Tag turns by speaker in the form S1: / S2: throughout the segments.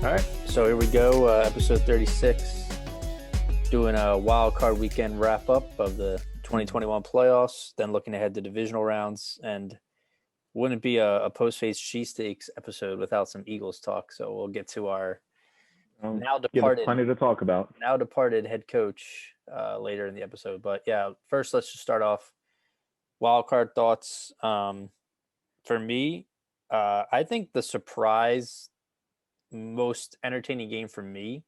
S1: All right, so here we go, episode 36, doing a wild card weekend wrap up of the 2021 playoffs, then looking ahead to divisional rounds, and wouldn't be a post-phase cheesesteaks episode without some Eagles talk. So we'll get to our now
S2: Give us
S1: departed
S2: plenty to talk about.
S1: head coach later in the episode. But yeah, first let's just start off wild card thoughts. For me, I think the surprise most entertaining game for me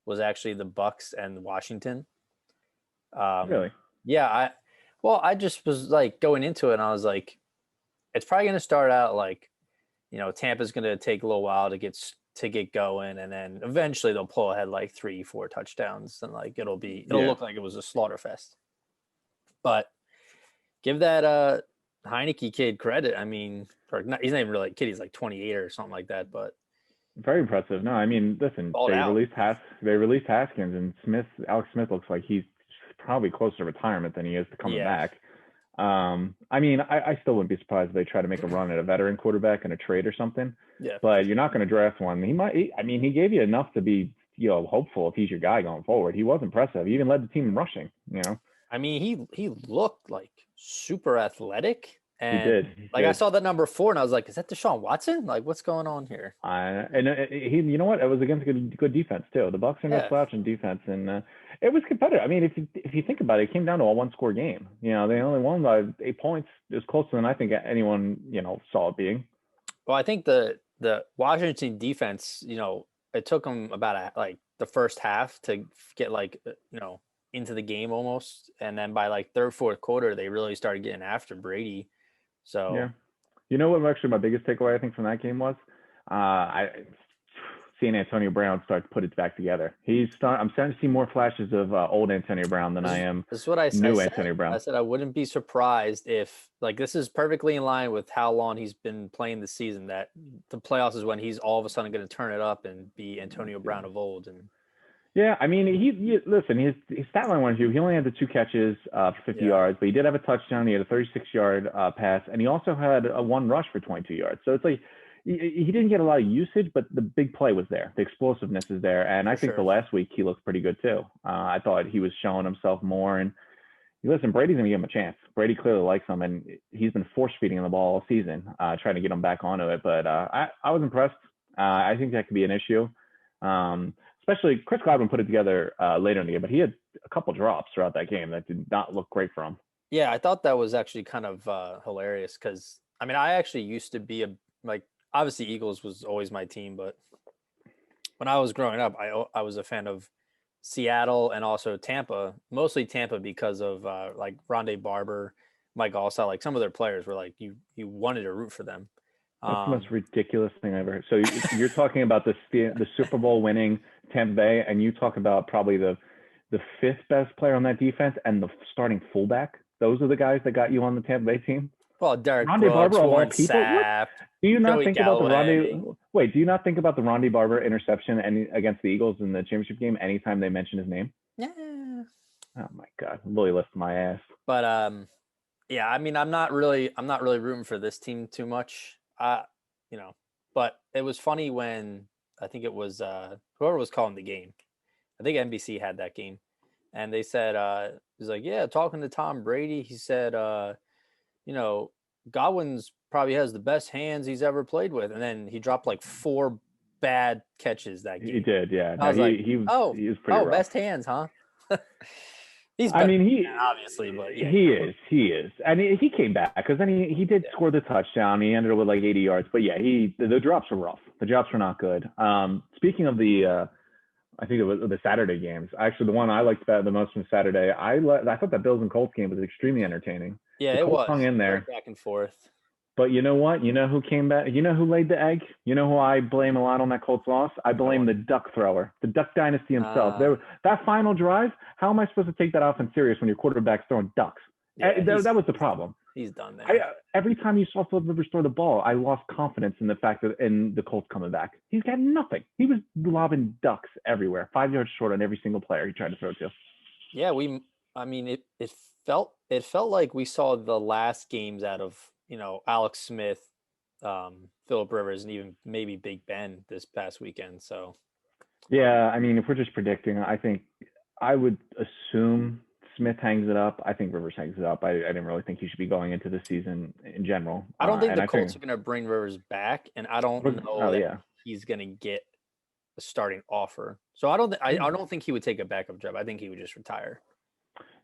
S1: was actually the Bucks and Washington.
S2: Really?
S1: Yeah, I just was like going into it and I was like, it's probably going to start out like, Tampa's going to take a little while to get going, and then eventually they'll pull ahead like 3-4 touchdowns, and like it'll look like it was a slaughter fest. But give that Heineke kid credit. I mean, he's not even really a kid; he's like 28 or something like that. But
S2: Very impressive. No, I mean, listen,
S1: balled out.
S2: They released Haskins, and Alex Smith looks like he's probably closer to retirement than he is to coming
S1: Yeah,
S2: back. I mean, I still wouldn't be surprised if they try to make a run at a veteran quarterback in a trade or something.
S1: yeah.
S2: But you're not going to draft one. I mean, he gave you enough to be, hopeful if he's your guy going forward. He was impressive. He even led the team in rushing.
S1: I mean, he looked like super athletic,
S2: He
S1: and
S2: did. He
S1: like I
S2: did.
S1: saw that number 4, and I was like, "Is that Deshaun Watson? Like, what's going on here?"
S2: And he, you know what? It was against good defense too. The Bucks are no
S1: Yeah,
S2: slouch in defense, and it was competitive. I mean, if you think about it, it came down to a one-score game. They only won by 8 points. It was closer than I think anyone saw it being.
S1: well, I think the Washington defense, it took them about like the first half to get like into the game almost, and then by like third, fourth quarter, they really started getting after Brady.
S2: Yeah.
S1: So
S2: You know what? Actually, my biggest takeaway I think from that game was, I seeing Antonio Brown start to put it back together. I'm starting to see more flashes of old Antonio Brown than I am
S1: this is what I
S2: new
S1: said.
S2: Antonio
S1: I
S2: Brown.
S1: said I wouldn't be surprised if like this is perfectly in line with how long he's been playing the season. That the playoffs is when he's all of a sudden going to turn it up and be Antonio
S2: Yeah.
S1: Brown of old. And
S2: Yeah, I mean, listen. His stat line was he only had the 2 catches for 50
S1: yeah,
S2: yards, but he did have a touchdown. He had a 36-yard pass, and he also had a one rush for 22 yards. So it's like he didn't get a lot of usage, but the big play was there. The explosiveness is there, and I
S1: for
S2: think the
S1: sure.
S2: last week he looked pretty good too. I thought he was showing himself more, and listen, Brady's gonna give him a chance. Brady clearly likes him, and he's been force feeding him the ball all season, trying to get him back onto it. But I was impressed. I think that could be an issue. Especially Chris Godwin put it together later in the game, but he had a couple drops throughout that game that did not look great for him.
S1: Yeah, I thought that was actually kind of hilarious because I mean I actually used to be like obviously Eagles was always my team, but when I was growing up, I was a fan of Seattle and also Tampa, mostly Tampa because of like Rondé Barber, Mike Allstott, like some of their players were like you wanted to root for them.
S2: That's the most
S1: Um,
S2: ridiculous thing I've ever heard. So you're talking about the Super Bowl winning Tampa Bay, and you talk about probably the fifth best player on that defense and the starting fullback. Those are the guys that got you on the Tampa Bay team.
S1: well, Derek
S2: Rondé Barber
S1: Brooks,
S2: of all
S1: Warren
S2: people. What?
S1: Sapp,
S2: Do you not
S1: Joey
S2: think about the
S1: Galloway.
S2: Rondé? Wait, do you not think about the Rondé Barber interception against the Eagles in the championship game anytime they mention his name?
S1: Yeah.
S2: Oh my God, really lifts my ass.
S1: But yeah, I mean I'm not really rooting for this team too much. You know, but it was funny when I think it was whoever was calling the game. I think NBC had that game. And they said he's like, "Yeah, talking to Tom Brady, he said you know, Godwin's probably has the best hands he's ever played with." And then he dropped like 4 bad catches that
S2: He
S1: game.
S2: did, yeah.
S1: I
S2: No,
S1: was like, "Oh,
S2: he was pretty rough.
S1: best hands, huh?" He's
S2: I
S1: better
S2: mean,
S1: than that, obviously, but yeah,
S2: he is, and he came back because then he did
S1: yeah.
S2: score the touchdown. He ended up with like 80 yards, but yeah, the drops were rough. The drops were not good. Speaking of I think it was the Saturday games. Actually, the one I liked the most from Saturday, I thought that Bills and Colts game was extremely entertaining.
S1: Yeah,
S2: The
S1: it
S2: Colts hung
S1: was.
S2: in
S1: It was
S2: there,
S1: back and forth.
S2: but you know what? You know who came back? You know who laid the egg? You know who I blame a lot on that Colts loss? I
S1: No
S2: blame
S1: one.
S2: the duck thrower, the duck dynasty himself. That final drive, how am I supposed to take that offense serious when your quarterback's throwing ducks?
S1: Yeah,
S2: That was the problem.
S1: he's done
S2: I,
S1: there.
S2: every time you saw Philip Rivers throw the ball, I lost confidence in the fact that in the Colts coming back. He's got nothing. He was lobbing ducks everywhere, 5 yards short on every single player he tried to throw to.
S1: Yeah, I mean it felt like we saw the last games out of, Alex Smith Phillip Rivers and even maybe Big Ben this past weekend. So
S2: Yeah, I mean, if we're just predicting, I think I would assume Smith hangs it up. I think Rivers hangs it up. I didn't really think he should be going into the season in general.
S1: I don't think
S2: And
S1: the
S2: I
S1: Colts
S2: think,
S1: are going to bring Rivers back, and I don't know
S2: oh
S1: that
S2: yeah,
S1: he's going to get a starting offer. So I don't think he would take a backup job. I think he would just retire.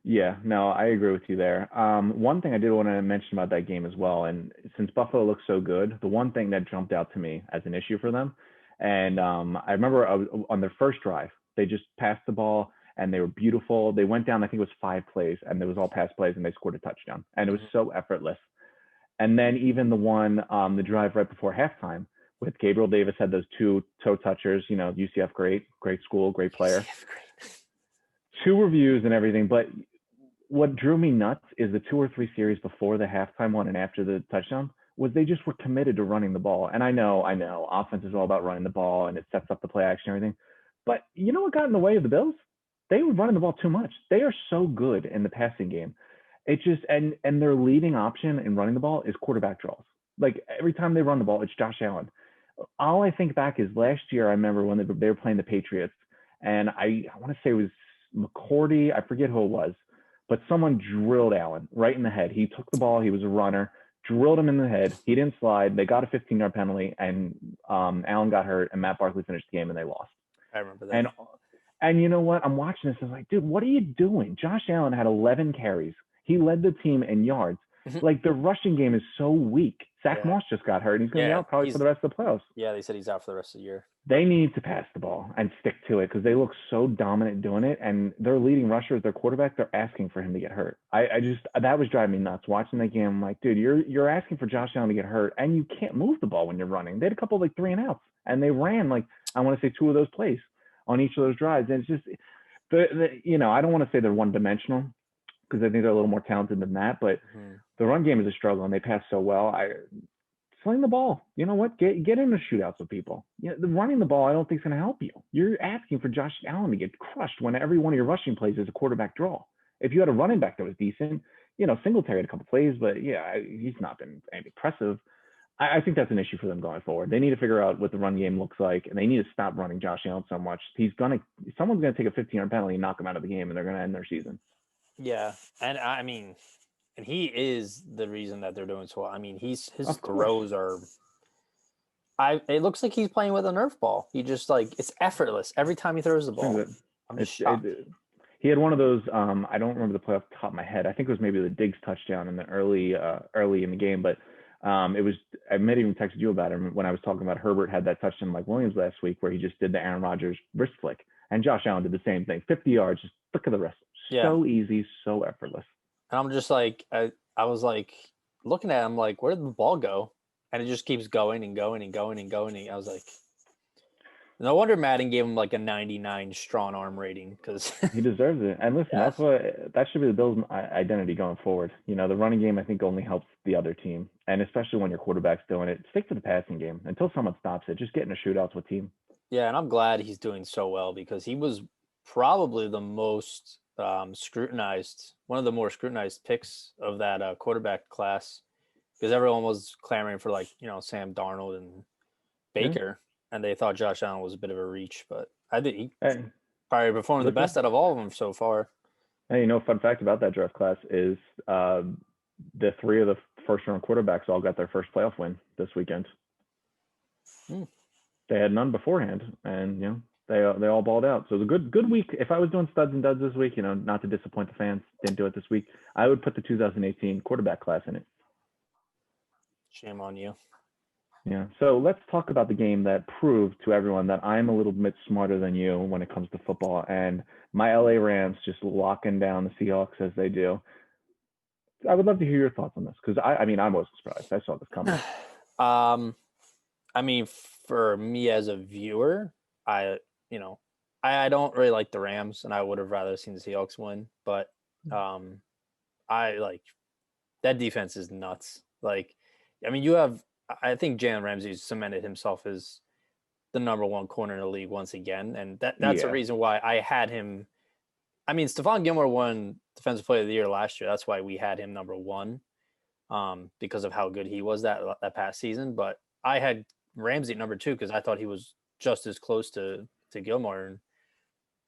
S2: yeah, no, I agree with you there. One thing I did want to mention about that game as well, and since Buffalo looks so good, the one thing that jumped out to me as an issue for them, and I remember on their first drive, they just passed the ball and they were beautiful. They went down, I think it was 5 plays, and it was all pass plays, and they scored a touchdown, and it was so effortless. And then even the drive right before halftime with Gabriel Davis had those two toe touchers. UCF, great school, great player. Two reviews and everything, but what drew me nuts is the 2 or 3 series before the halftime one and after the touchdown was they just were committed to running the ball. And I know, offense is all about running the ball and it sets up the play action and everything. But you know what got in the way of the Bills? They were running the ball too much. They are so good in the passing game. It just and their leading option in running the ball is quarterback draws. Like every time they run the ball, it's Josh Allen. All I think back is last year. I remember when they were playing the Patriots, and I want to say it was McCourty. I forget who it was, but someone drilled Allen right in the head. He took the ball. He was a runner, drilled him in the head. He didn't slide. They got a 15-yard penalty, and Allen got hurt, and Matt Barkley finished the game, and they lost.
S1: I remember that.
S2: And you know what? I'm watching this. I was like, dude, what are you doing? Josh Allen had 11 carries. He led the team in yards. Like the rushing game is so weak. Zach Moss just got hurt, and he's going to be out probably for the rest of the playoffs.
S1: Yeah, they said he's out for the rest of the year.
S2: They need to pass the ball and stick to it because they look so dominant doing it. And their leading rushers, their quarterback, they're asking for him to get hurt. That was driving me nuts watching that game. I'm like, dude, you're asking for Josh Allen to get hurt, and you can't move the ball when you're running. They had a couple of 3 and outs, and they ran I want to say 2 of those plays on each of those drives. And it's just I don't want to say they're one dimensional because I think they're a little more talented than that, but the run game is a struggle and they pass so well. Sling the ball. You know what? Get into shootouts with people. The running the ball, I don't think is going to help you. You're asking for Josh Allen to get crushed when every one of your rushing plays is a quarterback draw. If you had a running back that was decent, Singletary had a couple plays, but yeah, he's not been impressive. I think that's an issue for them going forward. They need to figure out what the run game looks like, and they need to stop running Josh Allen so much. Someone's going to take a 15-yard penalty and knock him out of the game, and they're going to end their season.
S1: Yeah, and I mean, and he is the reason that they're doing so well. I mean, his throws are. It looks like he's playing with a Nerf ball. He just it's effortless every time he throws the ball. I'm just shocked.
S2: He had one of those. I don't remember the play off the top of my head. I think it was maybe the Diggs touchdown in the early in the game, but. It was. I might even texted you about it when I was talking about Herbert had that touchdown like Williams last week where he just did the Aaron Rodgers wrist flick, and Josh Allen did the same thing. 50 yards, just flick of the wrist. So easy, so effortless.
S1: And I'm just I was looking at him where did the ball go? And it just keeps going and going and going and going. And I was like, no wonder Madden gave him a 99 strong arm rating because
S2: he deserves it. And listen, that should be the Bills' identity going forward. The running game I think only helps the other team, and especially when your quarterback's doing it. Stick to the passing game until someone stops it. Just get in a shootouts with team.
S1: Yeah, and I'm glad he's doing so well because he was probably the most scrutinized, one of the more scrutinized picks of that quarterback class because everyone was clamoring for Sam Darnold and Baker. And they thought Josh Allen was a bit of a reach, but I think he probably performed the best out of all of them so far.
S2: Hey, fun fact about that draft class is the 3 of the first-round quarterbacks all got their first playoff win this weekend. They had none beforehand, and they all balled out. So it was a good week. If I was doing studs and duds this week, not to disappoint the fans, didn't do it this week, I would put the 2018 quarterback class in it.
S1: Shame on you.
S2: Yeah. So let's talk about the game that proved to everyone that I'm a little bit smarter than you when it comes to football, and my LA Rams just locking down the Seahawks as they do. I would love to hear your thoughts on this because I wasn't surprised. I saw this coming.
S1: I mean, for me as a viewer, I don't really like the Rams, and I would have rather seen the Seahawks win. But that defense is nuts. I think Jalen Ramsey cemented himself as the number 1 corner in the league once again. And that's a reason why I had him. I mean, Stephon Gilmore won Defensive Player of the Year last year. That's why we had him number 1. because of how good he was that past season. But I had Ramsey at number 2 because I thought he was just as close to Gilmore.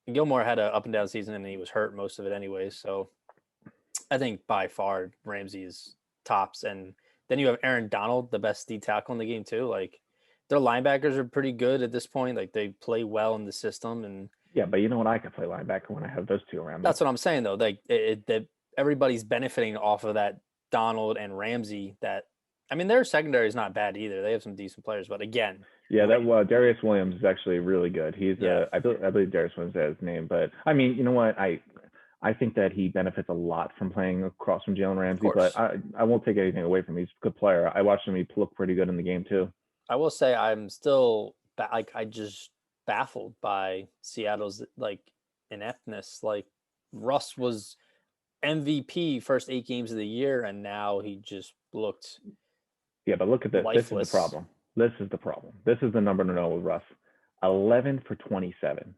S1: And Gilmore had an up and down season, and he was hurt most of it anyways. So I think by far Ramsey is tops. And then you have Aaron Donald, the best D tackle in the game too. Like their linebackers are pretty good at this point. Like they play well in the system. And
S2: Yeah, but you know what? I can play linebacker when I have those two around me.
S1: that's what I'm saying though. Like that everybody's benefiting off of that Donald and Ramsey. That I mean, their secondary is not bad either. They have some decent players, but again,
S2: yeah, that Darius Williams is actually really good. He's I believe Darius Williams is his name, but I mean, you know what? I think that he benefits a lot from playing across from Jalen Ramsey, but I won't take anything away from him. He's a good player. I watched him; he looked pretty good in the game too.
S1: I will say I'm still I just baffled by Seattle's like ineptness. Like Russ was MVP first 8 games of the year, and now he just looked.
S2: Yeah, but look at this.
S1: Lifeless.
S2: This is the problem. This is the number to know with Russ. 11 for 27.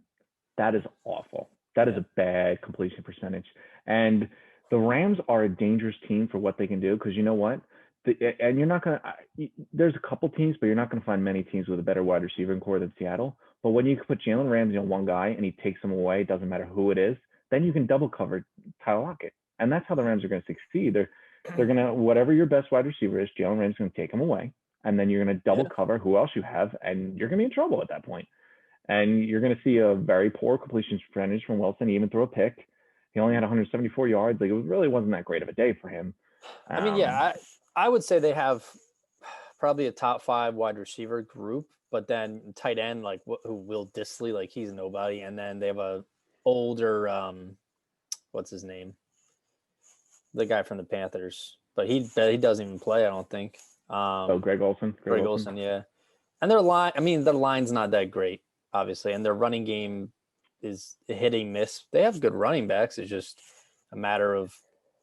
S2: That is awful. That is a bad completion percentage. And the Rams are a dangerous team for what they can do because you know what? And you're not going to – there's a couple teams, but you're not going to find many teams with a better wide receiving core than Seattle. But when you put Jalen Ramsey on one guy and he takes him away, it doesn't matter who it is, then you can double cover Tyler Lockett. And that's how the Rams are going to succeed. They're going to – whatever your best wide receiver is, Jalen Ramsey's going to take him away. And then you're going to double cover who else you have, and you're going to be in trouble at that point. And you're going to see a very poor completion percentage from Wilson. He even threw a pick. He only had 174 yards. Like, it really wasn't that great of a day for him.
S1: I mean, I would say they have probably a top 5 wide receiver group, but then tight end, like who Will Dissly, like he's nobody. And then they have a older, what's his name? The guy from the Panthers, but he doesn't even play, I don't think.
S2: Greg Olsen.
S1: Greg Olsen, yeah. And their line's not that great, obviously, and their running game is hitting miss. They have good running backs. It's just a matter of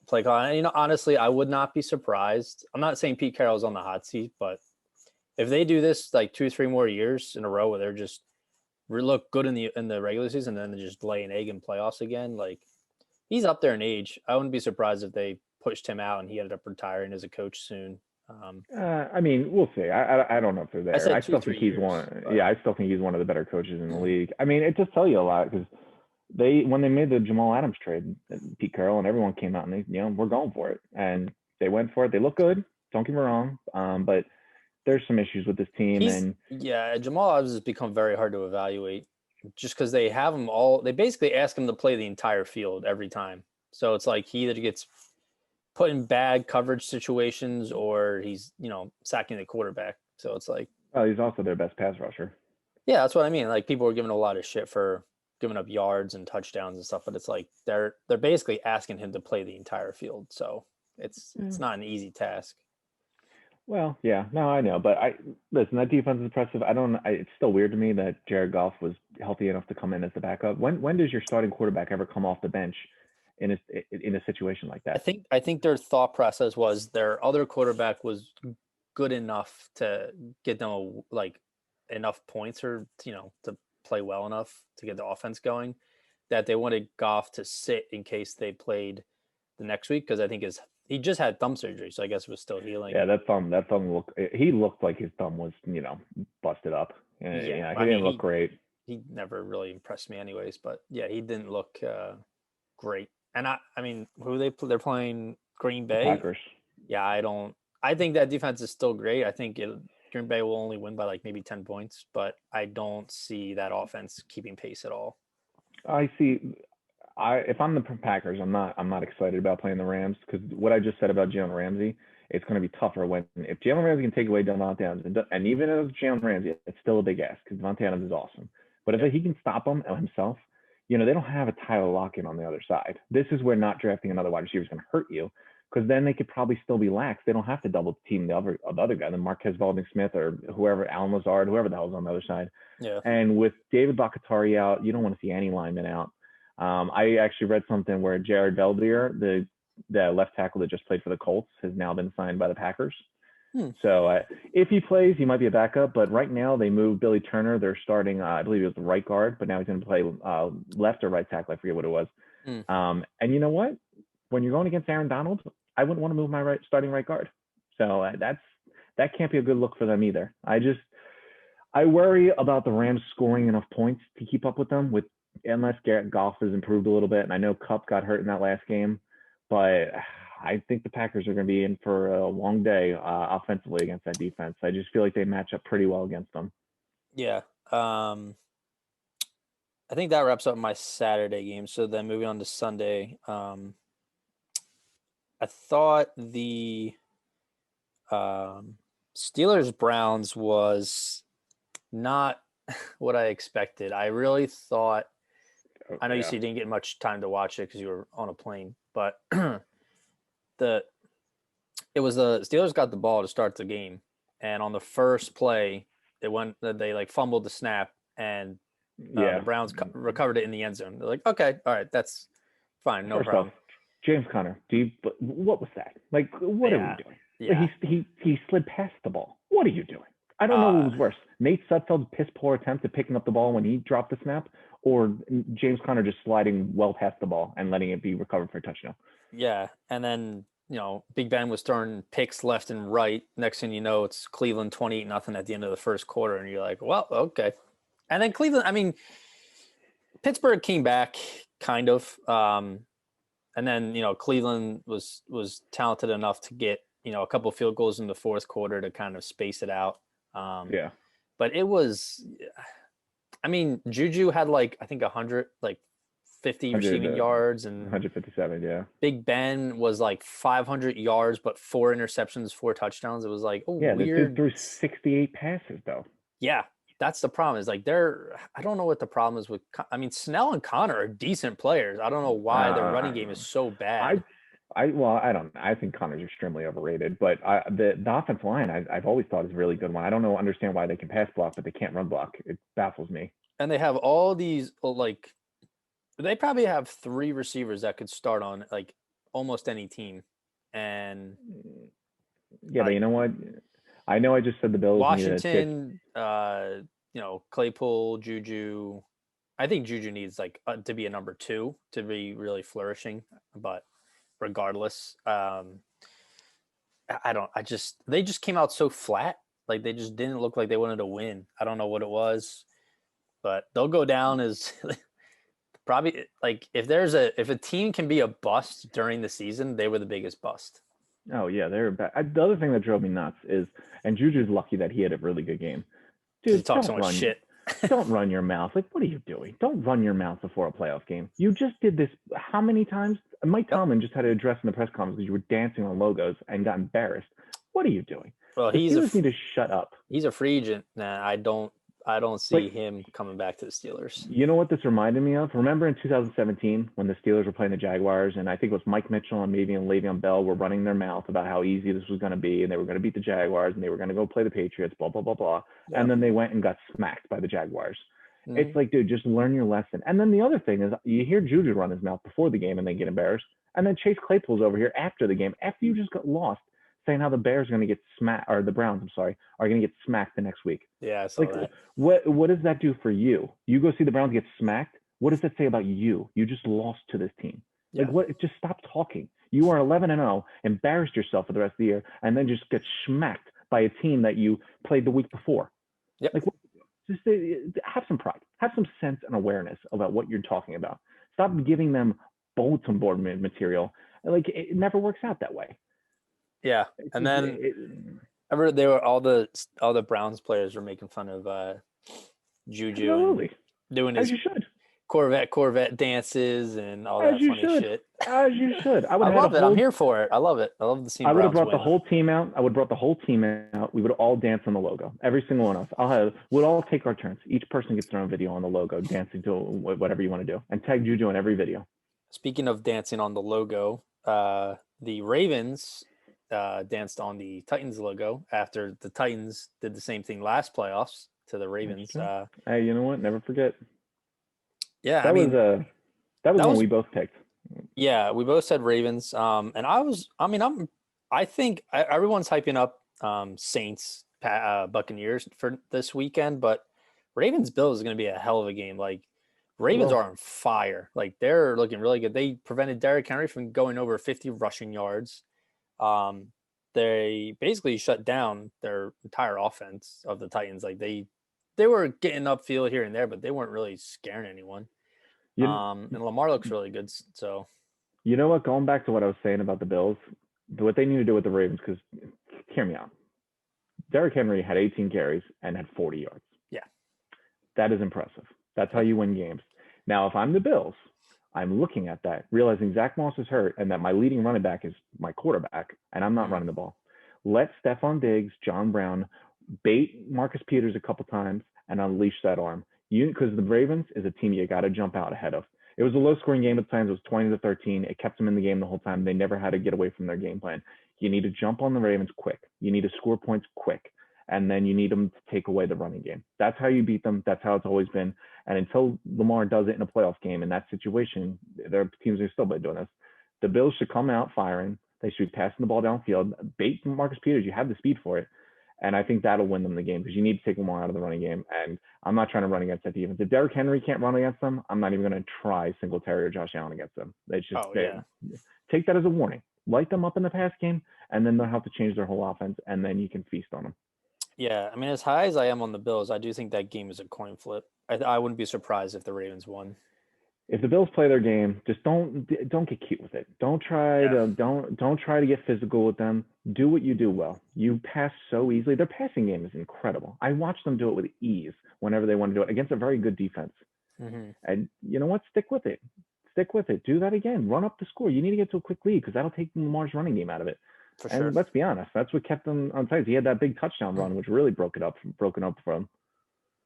S1: play call. And, honestly, I would not be surprised. I'm not saying Pete Carroll's on the hot seat, but if they do this like 2-3 more years in a row where they're just look good in the regular season and then they just lay an egg in playoffs again, like he's up there in age. I wouldn't be surprised if they pushed him out and he ended up retiring as a coach soon.
S2: I mean, we'll see. I don't know if they're there. I still think he's one. But... Yeah, I still think he's one of the better coaches in the league. I mean, it just tells you a lot because when they made the Jamal Adams trade, Pete Carroll and everyone came out and we're going for it, and they went for it. They look good. Don't get me wrong, but there's some issues with this team.
S1: Jamal Adams has become very hard to evaluate just because they have him all. They basically ask him to play the entire field every time, so it's like he either gets put in bad coverage situations or he's, sacking the quarterback. So it's like,
S2: well, he's also their best pass rusher.
S1: Yeah, that's what I mean. Like people are giving a lot of shit for giving up yards and touchdowns and stuff, but it's like they're basically asking him to play the entire field. So it's not an easy task.
S2: Well, yeah, no, I know, but listen, that defense is impressive. It's still weird to me that Jared Goff was healthy enough to come in as the backup. When does your starting quarterback ever come off the bench in a situation like that?
S1: I think their thought process was their other quarterback was good enough to get them enough points or to play well enough to get the offense going that they wanted Goff to sit in case they played the next week because I think he just had thumb surgery, so I guess it was still healing.
S2: Yeah, that thumb he looked like his thumb was busted up. He didn't look great.
S1: He never really impressed me anyways, but yeah, he didn't look great. And I mean, they're playing Green Bay.
S2: The Packers.
S1: Yeah, I think that defense is still great. I think Green Bay will only win by maybe 10 points, but I don't see that offense keeping pace at all.
S2: I see. If I'm the Packers, I'm not excited about playing the Rams because what I just said about Jalen Ramsey, it's going to be tougher if Jalen Ramsey can take away Devontae Adams, and even if it's Jalen Ramsey, it's still a big ask because Devontae Adams is awesome. But if he can stop him himself, they don't have a Tyler Lockett on the other side. This is where not drafting another wide receiver is going to hurt you because then they could probably still be lax. They don't have to double team the other guy, the Marquez Valdez-Smith or whoever, Alan Lazard, whoever the hell's on the other side.
S1: Yeah.
S2: And with David Bakatari out, you don't want to see any linemen out. I actually read something where Jared Veldier, the left tackle that just played for the Colts, has now been signed by the Packers. So if he plays, he might be a backup. But right now they moved Billy Turner. They're starting, I believe it was the right guard, but now he's going to play left or right tackle. I forget what it was. And you know what? When you're going against Aaron Donald, I wouldn't want to move my starting right guard. So that can't be a good look for them either. I worry about the Rams scoring enough points to keep up with them unless Garrett Goff has improved a little bit. And I know Kupp got hurt in that last game, but I think the Packers are going to be in for a long day offensively against that defense. I just feel like they match up pretty well against them.
S1: Yeah. I think that wraps up my Saturday game. So then moving on to Sunday, I thought the Steelers Browns was not what I expected. I really thought, I know you said you didn't get much time to watch it because you were on a plane, but it was the Steelers got the ball to start the game, and on the first play, they like fumbled the snap, and the Browns recovered it in the end zone. They're like, okay, all right, that's fine, no problem.
S2: Off, James Conner, what was that? Like, what are we doing?
S1: Yeah.
S2: He slid past the ball. What are you doing? I don't know what was worse. Nate Sudfeld's piss poor attempt at picking up the ball when he dropped the snap, or James Conner just sliding well past the ball and letting it be recovered for a touchdown.
S1: Yeah, and then Big Ben was throwing picks left and right. Next thing you know, it's Cleveland 28-0 at the end of the first quarter, and you're like, well, okay. And then Cleveland, I mean, Pittsburgh came back kind of, and then Cleveland was talented enough to get a couple of field goals in the fourth quarter to kind of space it out. But it was, I mean, Juju had I think 150 receiving yards and
S2: 157. Yeah.
S1: Big Ben was 500 yards, but 4 interceptions, 4 touchdowns. It was weird.
S2: This dude threw 68 passes though.
S1: Yeah. That's the problem is I don't know what the problem is with, I mean, Snell and Connor are decent players. I don't know why their running game is so bad.
S2: I think Connor's extremely overrated, but the offensive line I've always thought is a really good one. I don't understand why they can pass block, but they can't run block. It baffles me.
S1: And they have all these they probably have 3 receivers that could start on almost any team. And
S2: yeah, but you know what? I know I just said the Bills.
S1: Washington, Claypool, Juju. I think Juju needs to be a number 2 to be really flourishing, but regardless, they just came out so flat. They just didn't look like they wanted to win. I don't know what it was, but they'll go down as probably if a team can be a bust during the season, they were the biggest bust.
S2: Oh yeah, they're bad. The other thing that drove me nuts is, and Juju's lucky that he had a really good game. Dude,
S1: he talks so much shit.
S2: Don't run your mouth. What are you doing? Don't run your mouth before a playoff game. You just did this how many times? Mike Tomlin just had to address in the press conference because you were dancing on logos and got embarrassed. What are you doing?
S1: Well,
S2: need to shut up.
S1: He's a free agent. Nah, I don't see him coming back to the Steelers.
S2: You know what this reminded me of? Remember in 2017 when the Steelers were playing the Jaguars, and I think it was Mike Mitchell and maybe Le'Veon Bell were running their mouth about how easy this was going to be, and they were going to beat the Jaguars, and they were going to go play the Patriots, blah, blah, blah, blah. Yeah. And then they went and got smacked by the Jaguars. Mm-hmm. It's dude, just learn your lesson. And then the other thing is you hear Juju run his mouth before the game and they get embarrassed. And then Chase Claypool's over here after the game, after you just got lost, saying how the Bears are going to get smacked, or the Browns, are going to get smacked the next week.
S1: Yeah, I saw that.
S2: What does that do for you? You go see the Browns get smacked. What does that say about you? You just lost to this team. Yeah. Just stop talking. You are 11-0, embarrassed yourself for the rest of the year, and then just get smacked by a team that you played the week before.
S1: Yep.
S2: Just have some pride. Have some sense and awareness about what you're talking about. Stop giving them bulletin board material. It never works out that way.
S1: Yeah, and then I heard all the Browns players were making fun of Juju.
S2: Absolutely.
S1: And doing
S2: his
S1: you should. Corvette dances and all that funny shit.
S2: As you should. I
S1: love it. I'm here for it. I love it. I love the scene.
S2: I would have brought the whole team out. We would all dance on the logo. Every single one of us. We'd all take our turns. Each person gets their own video on the logo, dancing to whatever you want to do, and tag Juju in every video.
S1: Speaking of dancing on the logo, the Ravens danced on the Titans logo after the Titans did the same thing last playoffs to the Ravens.
S2: Hey, you know what? Never forget.
S1: Yeah,
S2: that was one we both picked.
S1: Yeah, we both said Ravens. And I think everyone's hyping up Saints, Buccaneers for this weekend, but Ravens Bills is going to be a hell of a game. Ravens are on fire. They're looking really good. They prevented Derrick Henry from going over 50 rushing yards. they basically shut down their entire offense of the Titans. Like they were getting upfield here and there, but they weren't really scaring anyone.
S2: You
S1: And Lamar looks really good. So
S2: you know what? Going back to what I was saying about the Bills, what they need to do with the Ravens, because hear me out. Derrick Henry had 18 carries and had 40 yards.
S1: yeah,
S2: That is impressive. That's how you win games. Now, if I'm the Bills, I'm looking at that, realizing Zach Moss is hurt and that my leading running back is my quarterback, and I'm not running the ball. Let Stephon Diggs, John Brown, bait Marcus Peters a couple times and unleash that arm. Because the Ravens is a team you got to jump out ahead of. It was a low-scoring game at times. It was 20-13. It kept them in the game the whole time. They never had to get away from their game plan. You need to jump on the Ravens quick. You need to score points quick. And then you need them to take away the running game. That's how you beat them. That's how it's always been. And until Lamar does it in a playoff game in that situation, their teams are still doing this. The Bills should come out firing. They should be passing the ball downfield. Bait Marcus Peters. You have the speed for it. And I think that'll win them the game because you need to take Lamar out of the running game. And I'm not trying to run against that defense. If Derrick Henry can't run against them, I'm not even going to try Singletary or Josh Allen against them. It's just take that as a warning. Light them up in the pass game, and then they'll have to change their whole offense, and then you can feast on them.
S1: Yeah, I mean, as high as I am on the Bills, I do think that game is a coin flip. I wouldn't be surprised if the Ravens won.
S2: If the Bills play their game, just don't get cute with it. Don't try to get physical with them. Do what you do well. You pass so easily. Their passing game is incredible. I watch them do it with ease whenever they want to do it against a very good defense.
S1: Mm-hmm.
S2: And you know what? Stick with it. Stick with it. Do that again. Run up the score. You need to get to a quick lead because that'll take Lamar's running game out of it.
S1: For
S2: sure. And let's be honest, that's what kept them on sides. He had that big touchdown run, which really broken up for him.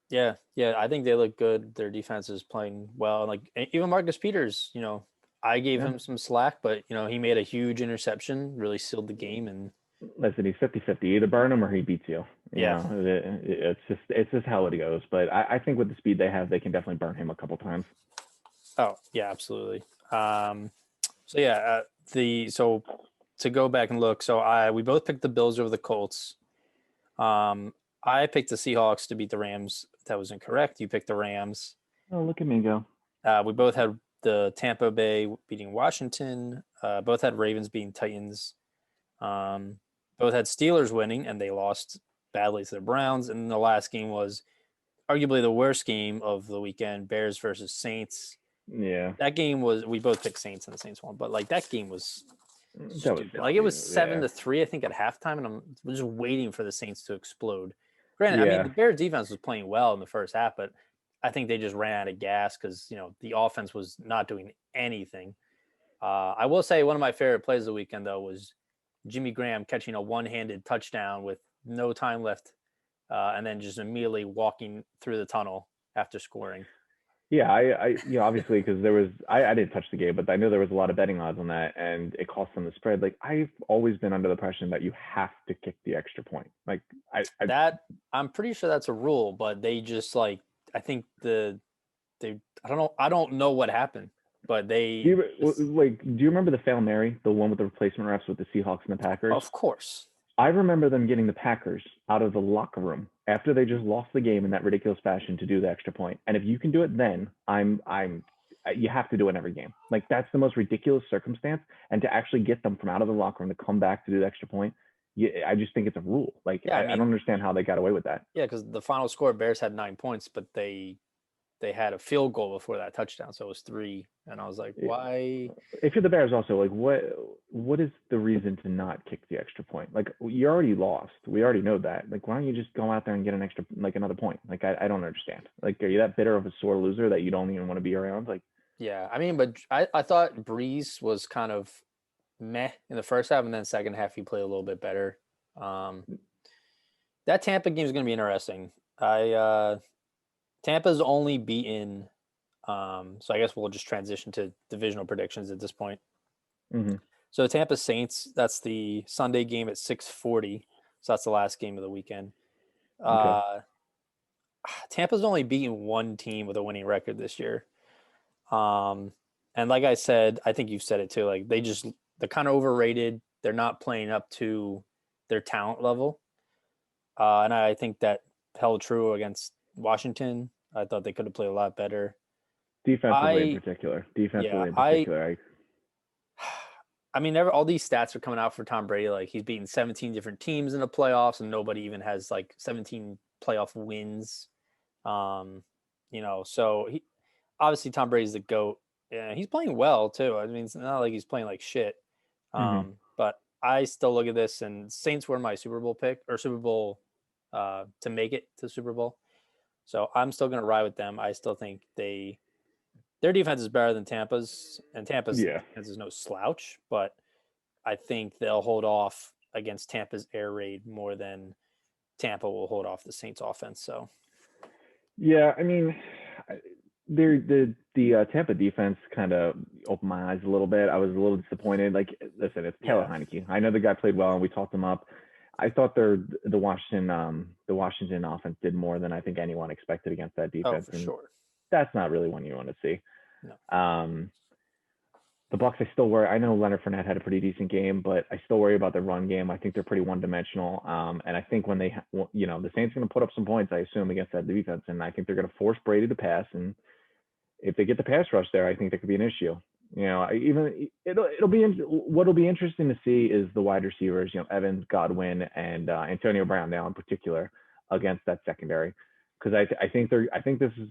S1: Yeah, I think they look good. Their defense is playing well. Like even Marcus Peters, I gave him some slack, but he made a huge interception, really sealed the game. And
S2: listen, he's 50-50. Either burn him or he beats you. It's just how it goes. But I think with the speed they have, they can definitely burn him a couple times.
S1: Oh yeah, absolutely. So to go back and look, we both picked the Bills over the Colts. I picked the Seahawks to beat the Rams. That was incorrect. You picked the Rams.
S2: Oh, look at me go.
S1: We both had the Tampa Bay beating Washington. Both had Ravens beating Titans. Both had Steelers winning, and they lost badly to the Browns. And the last game was arguably the worst game of the weekend, Bears versus Saints.
S2: Yeah.
S1: That game we both picked Saints and the Saints won, but that game was stupid. It was 7-3, I think, at halftime, and I'm just waiting for the Saints to explode. Granted, I mean, the Bears defense was playing well in the first half, but I think they just ran out of gas because, the offense was not doing anything. I will say one of my favorite plays of the weekend, though, was Jimmy Graham catching a one-handed touchdown with no time left and then just immediately walking through the tunnel after scoring.
S2: Yeah, I obviously because I didn't touch the game, but I know there was a lot of betting odds on that, and it cost them the spread. I've always been under the impression that you have to kick the extra point.
S1: I'm pretty sure that's a rule, but they just I think I don't know what happened, but they.
S2: Do you remember the Fail Mary, the one with the replacement refs with the Seahawks and the Packers?
S1: Of course.
S2: I remember them getting the Packers out of the locker room after they just lost the game in that ridiculous fashion to do the extra point. And if you can do it then, you have to do it in every game. That's the most ridiculous circumstance. And to actually get them from out of the locker room to come back to do the extra point, I just think it's a rule. I don't understand how they got away with that.
S1: Yeah, because the final score, Bears had 9 points, but they had a field goal before that touchdown, so it was 3. And I was like, why?
S2: If you're the Bears, also, what is the reason to not kick the extra point? You already lost. We already know that. Why don't you just go out there and get an extra, another point? I don't understand. Are you that bitter of a sore loser that you don't even want to be around?
S1: Yeah, I mean, but I thought Breeze was kind of meh in the first half, and then second half he played a little bit better. That Tampa game is going to be interesting. Tampa's only beaten, so I guess we'll just transition to divisional predictions at this point.
S2: Mm-hmm.
S1: So Tampa Saints, that's the Sunday game at 6:40. So that's the last game of the weekend. Okay. Tampa's only beaten one team with a winning record this year. And like I said, I think you've said it too, they're kind of overrated. They're not playing up to their talent level. And I think that held true against Washington. I thought they could have played a lot better.
S2: Defensively in particular.
S1: I mean, all these stats are coming out for Tom Brady. Like he's beaten 17 different teams in the playoffs, and nobody even has like 17 playoff wins. So he obviously Tom Brady's the GOAT. Yeah, he's playing well too. I mean, it's not like he's playing like shit.
S2: Mm-hmm.
S1: But I still look at this, and Saints were my Super Bowl pick or Super Bowl to make it to Super Bowl. So I'm still going to ride with them. I still think their defense is better than Tampa's, and Tampa's
S2: Yeah.
S1: defense is no slouch. But I think they'll hold off against Tampa's air raid more than Tampa will hold off the Saints offense. So
S2: Yeah, I mean, the Tampa defense kind of opened my eyes a little bit. I was a little disappointed. Like, listen, it's Taylor Heineke. I know the guy played well, and we talked him up. I thought the Washington offense did more than I think anyone expected against that defense.
S1: Oh, for sure.
S2: That's not really one you want to see.
S1: No.
S2: The Bucs, I still worry. I know Leonard Fournette had a pretty decent game, but I still worry about the run game. I think they're pretty one-dimensional. And I think when the Saints are going to put up some points, I assume, against that defense, and I think they're going to force Brady to pass. And if they get the pass rush there, I think that could be an issue. What'll be interesting to see is the wide receivers, Evans, Godwin, and Antonio Brown now in particular against that secondary. Because I think this is,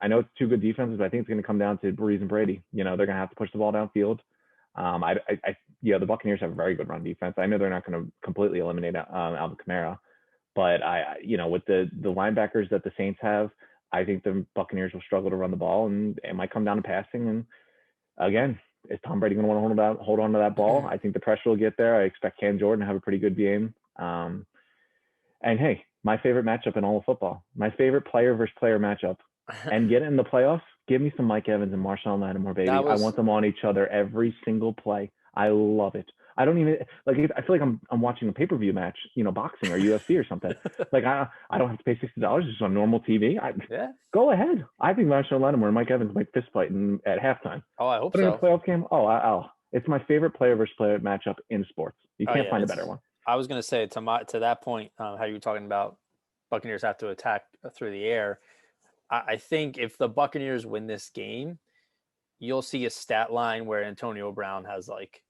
S2: I know it's two good defenses, but I think it's going to come down to Breeze and Brady. They're going to have to push the ball downfield. The Buccaneers have a very good run defense. I know they're not going to completely eliminate Alvin Kamara, but with the linebackers that the Saints have, I think the Buccaneers will struggle to run the ball, and it might come down to passing. And again, is Tom Brady going to want to hold on to that ball? I think the pressure will get there. I expect Cam Jordan to have a pretty good game. And hey, my favorite matchup in all of football, my favorite player versus player matchup, and get in the playoffs. Give me some Mike Evans and Marshawn Lattimore, baby. I want them on each other every single play. I love it. I don't even I feel like I'm watching a pay-per-view match, boxing or UFC or something. Like I don't have to pay $60 just on normal TV. Go ahead. I think Marshawn Lattimore and Mike Evans might fist fight at halftime.
S1: Oh, I hope
S2: so. In a playoff game, it's my favorite player versus player matchup in sports. You can't find a better one.
S1: I was going to say to that point, how you were talking about Buccaneers have to attack through the air. I think if the Buccaneers win this game, you'll see a stat line where Antonio Brown has like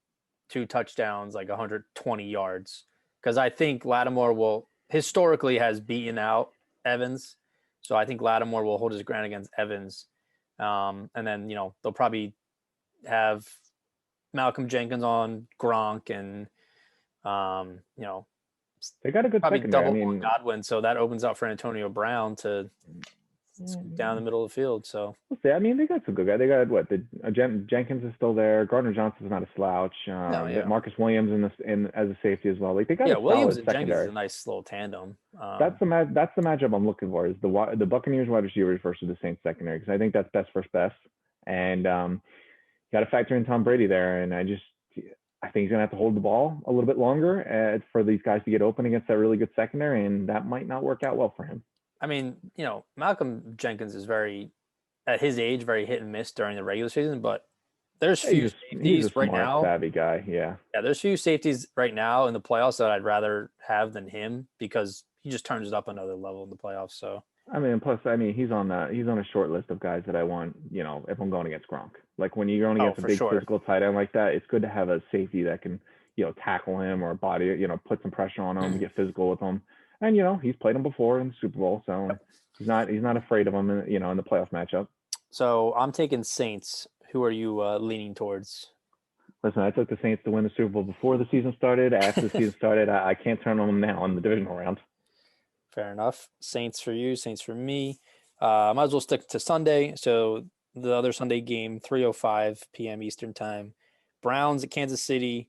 S1: 2 touchdowns, like 120 yards. Because I think Lattimore historically has beaten out Evans. So I think Lattimore will hold his ground against Evans. And then, they'll probably have Malcolm Jenkins on Gronk and,
S2: they got a good
S1: probably
S2: secondary.
S1: double Godwin. So that opens up for Antonio Brown to down the middle of the field. So
S2: I mean, they got some good guys. They got Jenkins is still there. Gardner Johnson's not a slouch. Marcus Williams as a safety as well. Like they got
S1: Williams and
S2: secondary.
S1: Jenkins is a nice little tandem.
S2: That's the matchup I'm looking for is the Buccaneers wide receivers versus the Saints secondary, because I think that's best versus best. And got to factor in Tom Brady there, and I think he's gonna have to hold the ball a little bit longer for these guys to get open against that really good secondary, and that might not work out well for him.
S1: I mean, Malcolm Jenkins is at his age, very hit and miss during the regular season, but there's few safeties right now.
S2: Savvy guy, yeah.
S1: Yeah, there's few safeties right now in the playoffs that I'd rather have than him because he just turns it up another level in the playoffs. So
S2: I mean, plus, he's on a short list of guys that I want. If I'm going against Gronk, like when you're going against a big physical tight end like that, it's good to have a safety that can tackle him or body, put some pressure on him, get physical with him. And he's played him before in the Super Bowl, so he's not afraid of him in the playoff matchup.
S1: So I'm taking Saints. Who are you leaning towards?
S2: Listen, I took the Saints to win the Super Bowl before the season started. After the season started, I can't turn on them now in the divisional round.
S1: Fair enough. Saints for you, Saints for me. Might as well stick to Sunday. So the other Sunday game, 3:05 p.m. Eastern time. Browns at Kansas City.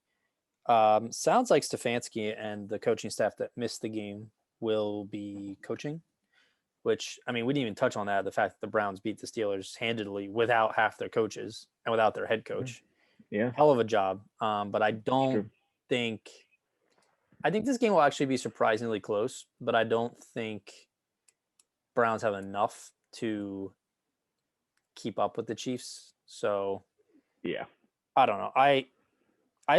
S1: Sounds like Stefanski and the coaching staff that missed the game will be coaching, which, I mean, we didn't even touch on that. The fact that the Browns beat the Steelers handedly without half their coaches and without their head coach.
S2: Yeah.
S1: Hell of a job. But I don't think this game will actually be surprisingly close, but I don't think Browns have enough to keep up with the Chiefs. So
S2: yeah,
S1: I don't know. I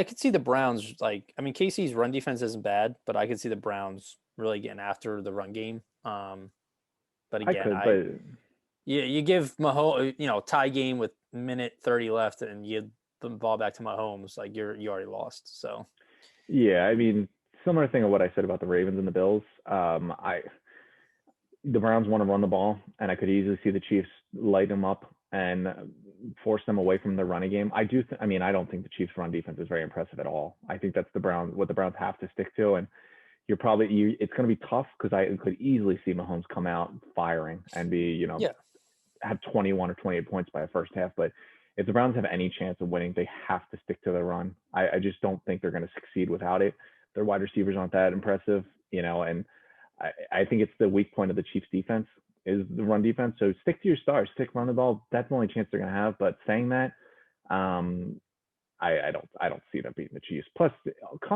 S1: could see the Browns, KC's run defense isn't bad, but I could see the Browns really getting after the run game. But again, you give Mahomes, tie game with minute 30 left, and you the ball back to Mahomes, like you already lost. So
S2: Yeah, I mean, similar thing of what I said about the Ravens and the Bills. The Browns want to run the ball, and I could easily see the Chiefs light them up and force them away from the running game. I do. I mean, I don't think the Chiefs' run defense is very impressive at all. I think that's what the Browns have to stick to, and it's going to be tough because I could easily see Mahomes come out firing and be,
S1: yeah,
S2: have 21 or 28 points by the first half. But if the Browns have any chance of winning, they have to stick to their run. I just don't think they're going to succeed without it. Their wide receivers aren't that impressive, and I think it's the weak point of the Chiefs defense is the run defense. So stick to your stars, run the ball. That's the only chance they're going to have. But saying that, I don't see them beating the Chiefs. Plus,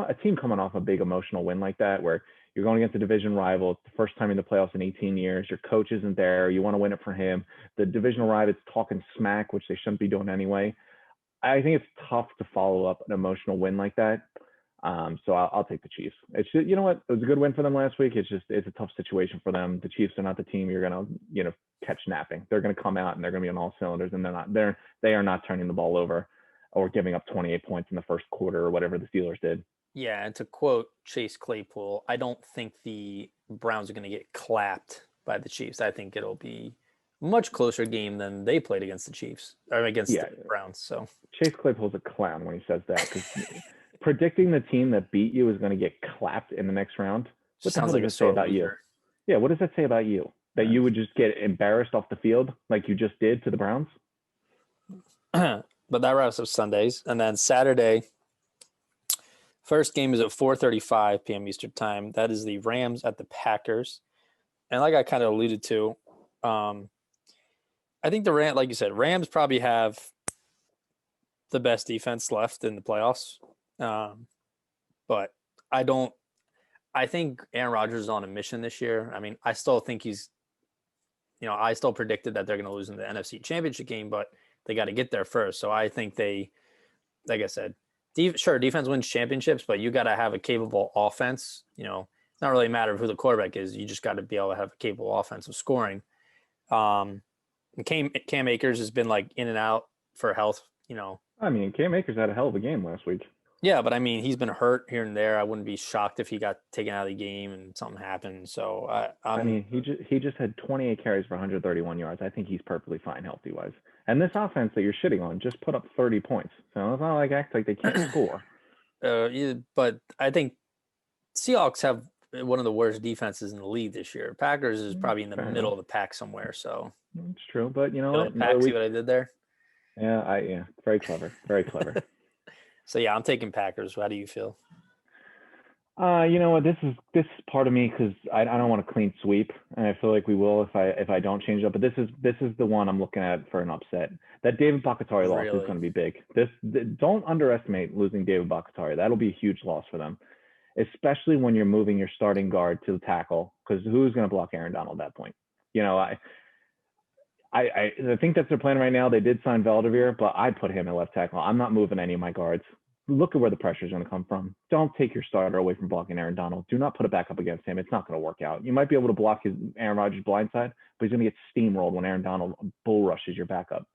S2: a team coming off a big emotional win like that, where you're going against a division rival, it's the first time in the playoffs in 18 years. Your coach isn't there. You want to win it for him. The divisional rival is talking smack, which they shouldn't be doing anyway. I think it's tough to follow up an emotional win like that. So I'll take the Chiefs. It's just, you know what? It was a good win for them last week. It's a tough situation for them. The Chiefs are not the team you're gonna catch napping. They're gonna come out and they're gonna be on all cylinders, and they are not turning the ball over or giving up 28 points in the first quarter or whatever the Steelers did.
S1: yeah. And to quote Chase Claypool, I don't think the Browns are going to get clapped by the Chiefs. I think it'll be a much closer game than they played against the Chiefs or against the Browns. So
S2: Chase Claypool's a clown when he says that, because predicting the team that beat you is going to get clapped in the next round. What the hell does that say about you? Yeah, what does that say about you? That you would just get embarrassed off the field like you just did to the Browns?
S1: But that wraps up Sundays. And then Saturday, first game is at 4:35 p.m. Eastern time. That is the Rams at the Packers. And like I kind of alluded to, I think like you said, Rams probably have the best defense left in the playoffs. But I think Aaron Rodgers is on a mission this year. I mean, I still think I still predicted that they're going to lose in the NFC Championship game, but they got to get there first. So I think like I said, defense wins championships, but you got to have a capable offense. It's not really a matter of who the quarterback is. You just got to be able to have a capable offense of scoring. And Cam Akers has been like in and out for health,
S2: I mean, Cam Akers had a hell of a game last week.
S1: Yeah, but I mean, he's been hurt here and there. I wouldn't be shocked if he got taken out of the game and something happened. So
S2: I mean, he just had 28 carries for 131 yards. I think he's perfectly fine healthy wise. And this offense that you're shitting on just put up 30 points. So it's not like act like they can't score.
S1: Yeah, but I think Seahawks have one of the worst defenses in the league this year. Packers is probably in the middle of the pack somewhere. So
S2: it's true, but you know what?
S1: See what I did there?
S2: Yeah, very clever, very clever.
S1: So yeah, I'm taking Packers. How do you feel?
S2: You know what? This is part of me because I don't want to clean sweep, and I feel like we will if I don't change it up. But this is the one I'm looking at for an upset. That David Bakhtiari loss is going to be big. Don't underestimate losing David Bakhtiari. That'll be a huge loss for them, especially when you're moving your starting guard to the tackle, because who's going to block Aaron Donald at that point? I think that's their plan right now. They did sign Valdivere, but I'd put him at left tackle. I'm not moving any of my guards. Look at where the pressure is going to come from. Don't take your starter away from blocking Aaron Donald. Do not put it back up against him. It's not going to work out. You might be able to block Aaron Rodgers' blind side, but he's going to get steamrolled when Aaron Donald bull rushes your backup.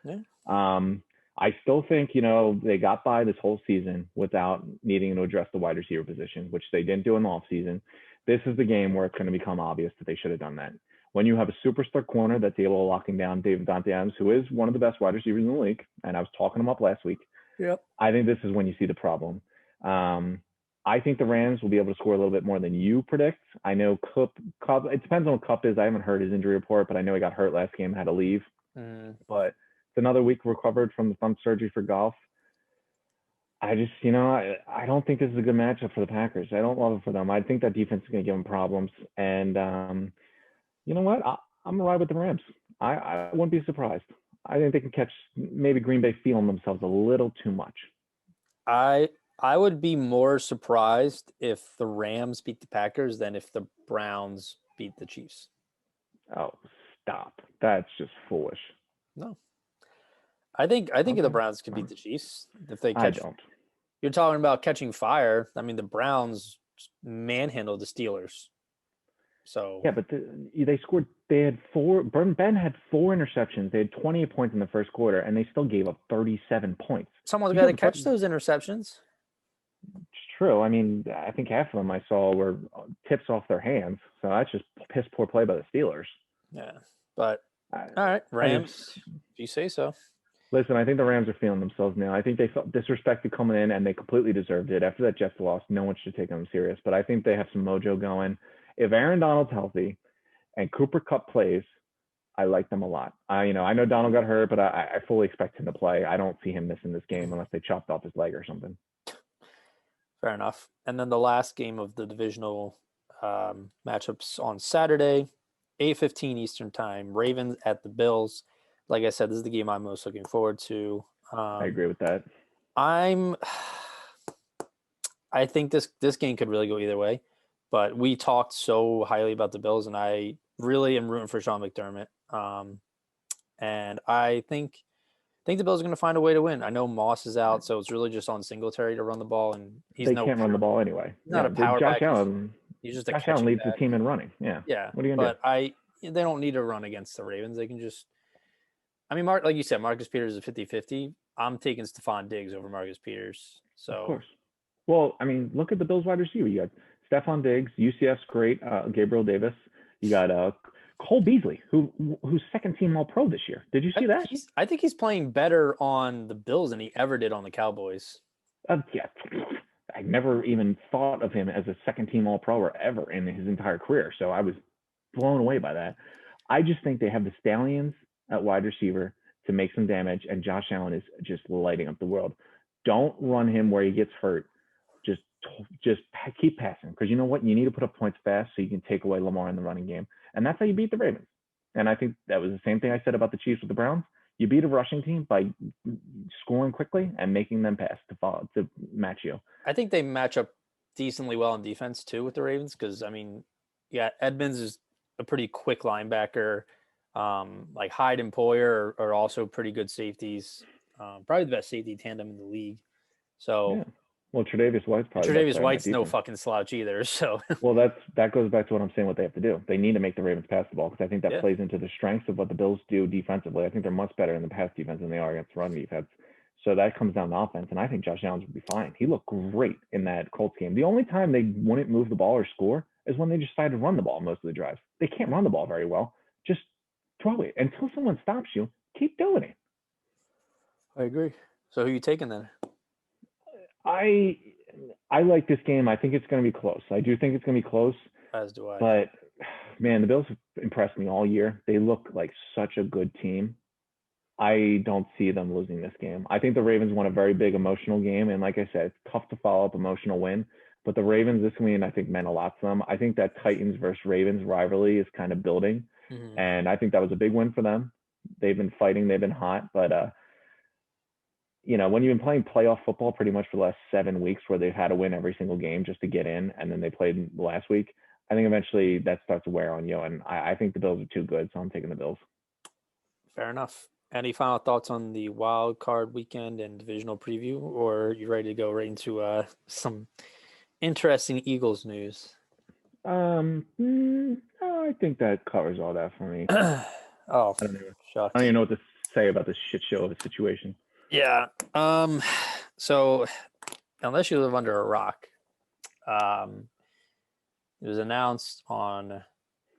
S1: Yeah.
S2: I still think, they got by this whole season without needing to address the wide receiver position, which they didn't do in the offseason. This is the game where it's going to become obvious that they should have done that. When you have a superstar corner that's able to locking down Dante Adams, who is one of the best wide receivers in the league, and I was talking him up last week.
S1: Yep.
S2: I think this is when you see the problem. I think the Rams will be able to score a little bit more than you predict. I know Kupp, it depends on what Kupp is. I haven't heard his injury report, but I know he got hurt last game, had to leave. But it's another week recovered from the thumb surgery for golf. I just, I don't think this is a good matchup for the Packers. I don't love it for them. I think that defense is going to give them problems. And you know what? I'm going to ride with the Rams. I wouldn't be surprised. I think they can catch maybe Green Bay feeling themselves a little too much.
S1: I would be more surprised if the Rams beat the Packers than if the Browns beat the Chiefs.
S2: Oh, stop. That's just foolish.
S1: No. I think if the Browns can beat the Chiefs, if they catch.
S2: I don't.
S1: You're talking about catching fire. I mean, the Browns manhandled the Steelers. So
S2: Yeah, but they scored. They had four. Ben had 4 interceptions. They had 28 points in the first quarter, and they still gave up 37 points.
S1: someone's got to catch those interceptions.
S2: It's true. I mean, I think half of them I saw were tips off their hands. So that's just piss poor play by the Steelers.
S1: Yeah, but all right, Rams, if you say so.
S2: Listen, I think the Rams are feeling themselves now. I think they felt disrespected coming in, and they completely deserved it. After that Jets loss, no one should take them serious. But I think they have some mojo going. If Aaron Donald's healthy and Cooper Kupp plays, I like them a lot. I know Donald got hurt, but I fully expect him to play. I don't see him missing this game unless they chopped off his leg or something.
S1: Fair enough. And then the last game of the divisional matchups on Saturday, 8:15 Eastern Time, Ravens at the Bills. Like I said, this is the game I'm most looking forward to.
S2: I agree with that.
S1: I think this game could really go either way, but we talked so highly about the Bills, and I really am rooting for Sean McDermott. And I think the Bills are going to find a way to win. I know Moss is out, so it's really just on Singletary to run the ball, and
S2: they can't run the ball anyway.
S1: He's not a power back.
S2: He's just a Josh Allen leads the team in running. Yeah.
S1: What are you going to do? They don't need to run against the Ravens. They can just. I mean, like you said, Marcus Peters is a 50-50. I'm taking Stephon Diggs over Marcus Peters. So.
S2: Of course. Well, I mean, look at the Bills wide receiver. You got Stephon Diggs, UCF's great, Gabriel Davis. You got Cole Beasley, who's second team All-Pro this year. Did you see that?
S1: I think he's playing better on the Bills than he ever did on the Cowboys.
S2: Yeah, I never even thought of him as a second team All-Pro or ever in his entire career. So I was blown away by that. I just think they have the Stallions at wide receiver to make some damage, and Josh Allen is just lighting up the world. Don't run him where he gets hurt. Just keep passing, because you know what? You need to put up points fast so you can take away Lamar in the running game, and that's how you beat the Ravens. And I think that was the same thing I said about the Chiefs with the Browns. You beat a rushing team by scoring quickly and making them pass to match you.
S1: I think they match up decently well in defense too with the Ravens, because Edmonds is a pretty quick linebacker. Like Hyde and Poyer are also pretty good safeties. Probably the best safety tandem in the league. So.
S2: Yeah. Well, Tre'Davious White's
S1: no fucking slouch either. So
S2: well, that goes back to what I'm saying. What they have to do, they need to make the Ravens pass the ball, because I think that plays into the strengths of what the Bills do defensively. I think they're much better in the pass defense than they are against run defense. So that comes down to offense, and I think Josh Allen will be fine. He looked great in that Colts game. The only time they wouldn't move the ball or score is when they decided to run the ball most of the drives. They can't run the ball very well. Just throw it until someone stops you. Keep doing it.
S1: I agree. So who are you taking then?
S2: I like this game. I think it's going to be close. I do think it's going to be close.
S1: As do I.
S2: But, man, the Bills have impressed me all year. They look like such a good team. I don't see them losing this game. I think the Ravens won a very big emotional game. And like I said, it's tough to follow up emotional win. But the Ravens this win, I think, meant a lot to them. I think that Titans versus Ravens rivalry is kind of building. Mm-hmm. And I think that was a big win for them. They've been fighting. They've been hot. But, when you've been playing playoff football pretty much for the last 7 weeks, where they've had to win every single game just to get in, and then they played last week, I think eventually that starts to wear on you. And I think the Bills are too good, so I'm taking the Bills.
S1: Fair enough. Any final thoughts on the wild card weekend and divisional preview, or are you ready to go right into some interesting Eagles news?
S2: I think that covers all that for me.
S1: I don't
S2: even know what to say about this shit show of a situation.
S1: Yeah. So unless you live under a rock, it was announced on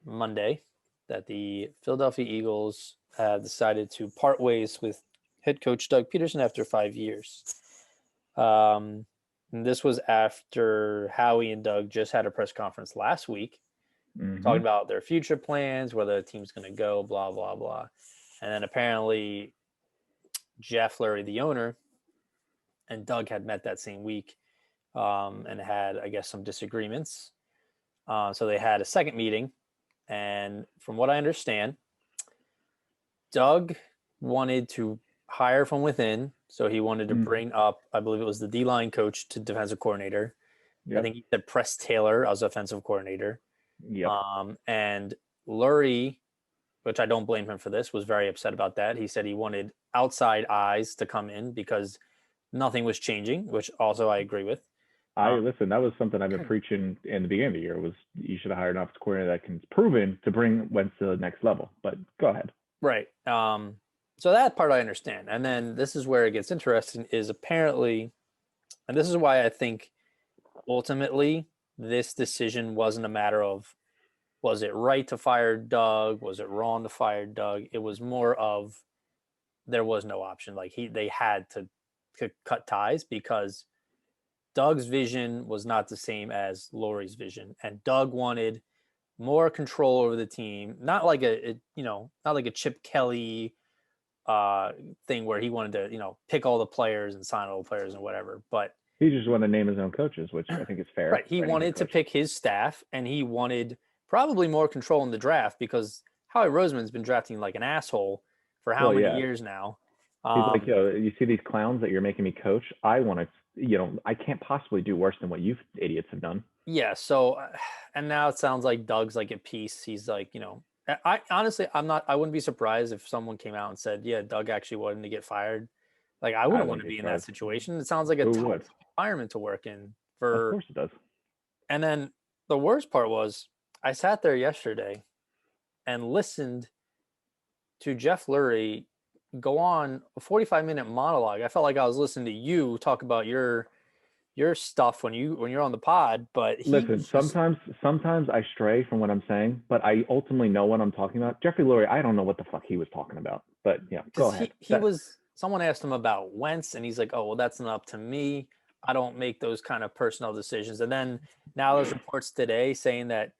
S1: Monday that the Philadelphia Eagles have decided to part ways with head coach Doug Pederson after 5 years. And this was after Howie and Doug just had a press conference last week, talking about their future plans, where the team's going to go, blah, blah, blah. And then apparently Jeff Lurie, the owner, and Doug had met that same week and had, I guess, some disagreements. So they had a second meeting. And from what I understand, Doug wanted to hire from within. So he wanted to bring up, I believe it was the D-line coach to defensive coordinator. Yep. I think he said Press Taylor as offensive coordinator.
S2: Yep.
S1: And Lurie, which I don't blame him for this, was very upset about that. He said he wanted outside eyes to come in because nothing was changing, which also I agree with.
S2: Listen, that was something I've been preaching in the beginning of the year was you should have hired an offensive coordinator that can proven to bring Wentz to the next level. But go ahead.
S1: Right. So that part I understand. And then this is where it gets interesting is apparently, and this is why I think ultimately this decision wasn't a matter of was it right to fire Doug? Was it wrong to fire Doug? It was more of there was no option. Like they had to cut ties because Doug's vision was not the same as Lori's vision, and Doug wanted more control over the team. Not like not like a Chip Kelly thing where he wanted to pick all the players and sign all the players and whatever. But
S2: he just wanted to name his own coaches, which I think is fair.
S1: Right, he wanted to pick his staff, and he wanted probably more control in the draft because Howie Roseman's been drafting like an asshole for how many years now.
S2: He's like, you see these clowns that you're making me coach? I want to, I can't possibly do worse than what you idiots have done.
S1: Yeah. So, and now it sounds like Doug's like at peace. He's like, I honestly, I wouldn't be surprised if someone came out and said, yeah, Doug actually wanted to get fired. Like, I wouldn't want to be in that situation. It sounds like a tough environment to work in.
S2: Of course it does.
S1: And then the worst part was I sat there yesterday and listened to Jeff Lurie go on a 45-minute monologue. I felt like I was listening to you talk about your stuff when you're on the pod, but
S2: listen, sometimes I stray from what I'm saying, but I ultimately know what I'm talking about. Jeffrey Lurie, I don't know what the fuck he was talking about, but yeah, go ahead.
S1: Someone asked him about Wentz, and he's like, "Oh, well, that's not up to me. I don't make those kind of personnel decisions." And then now there's reports today saying that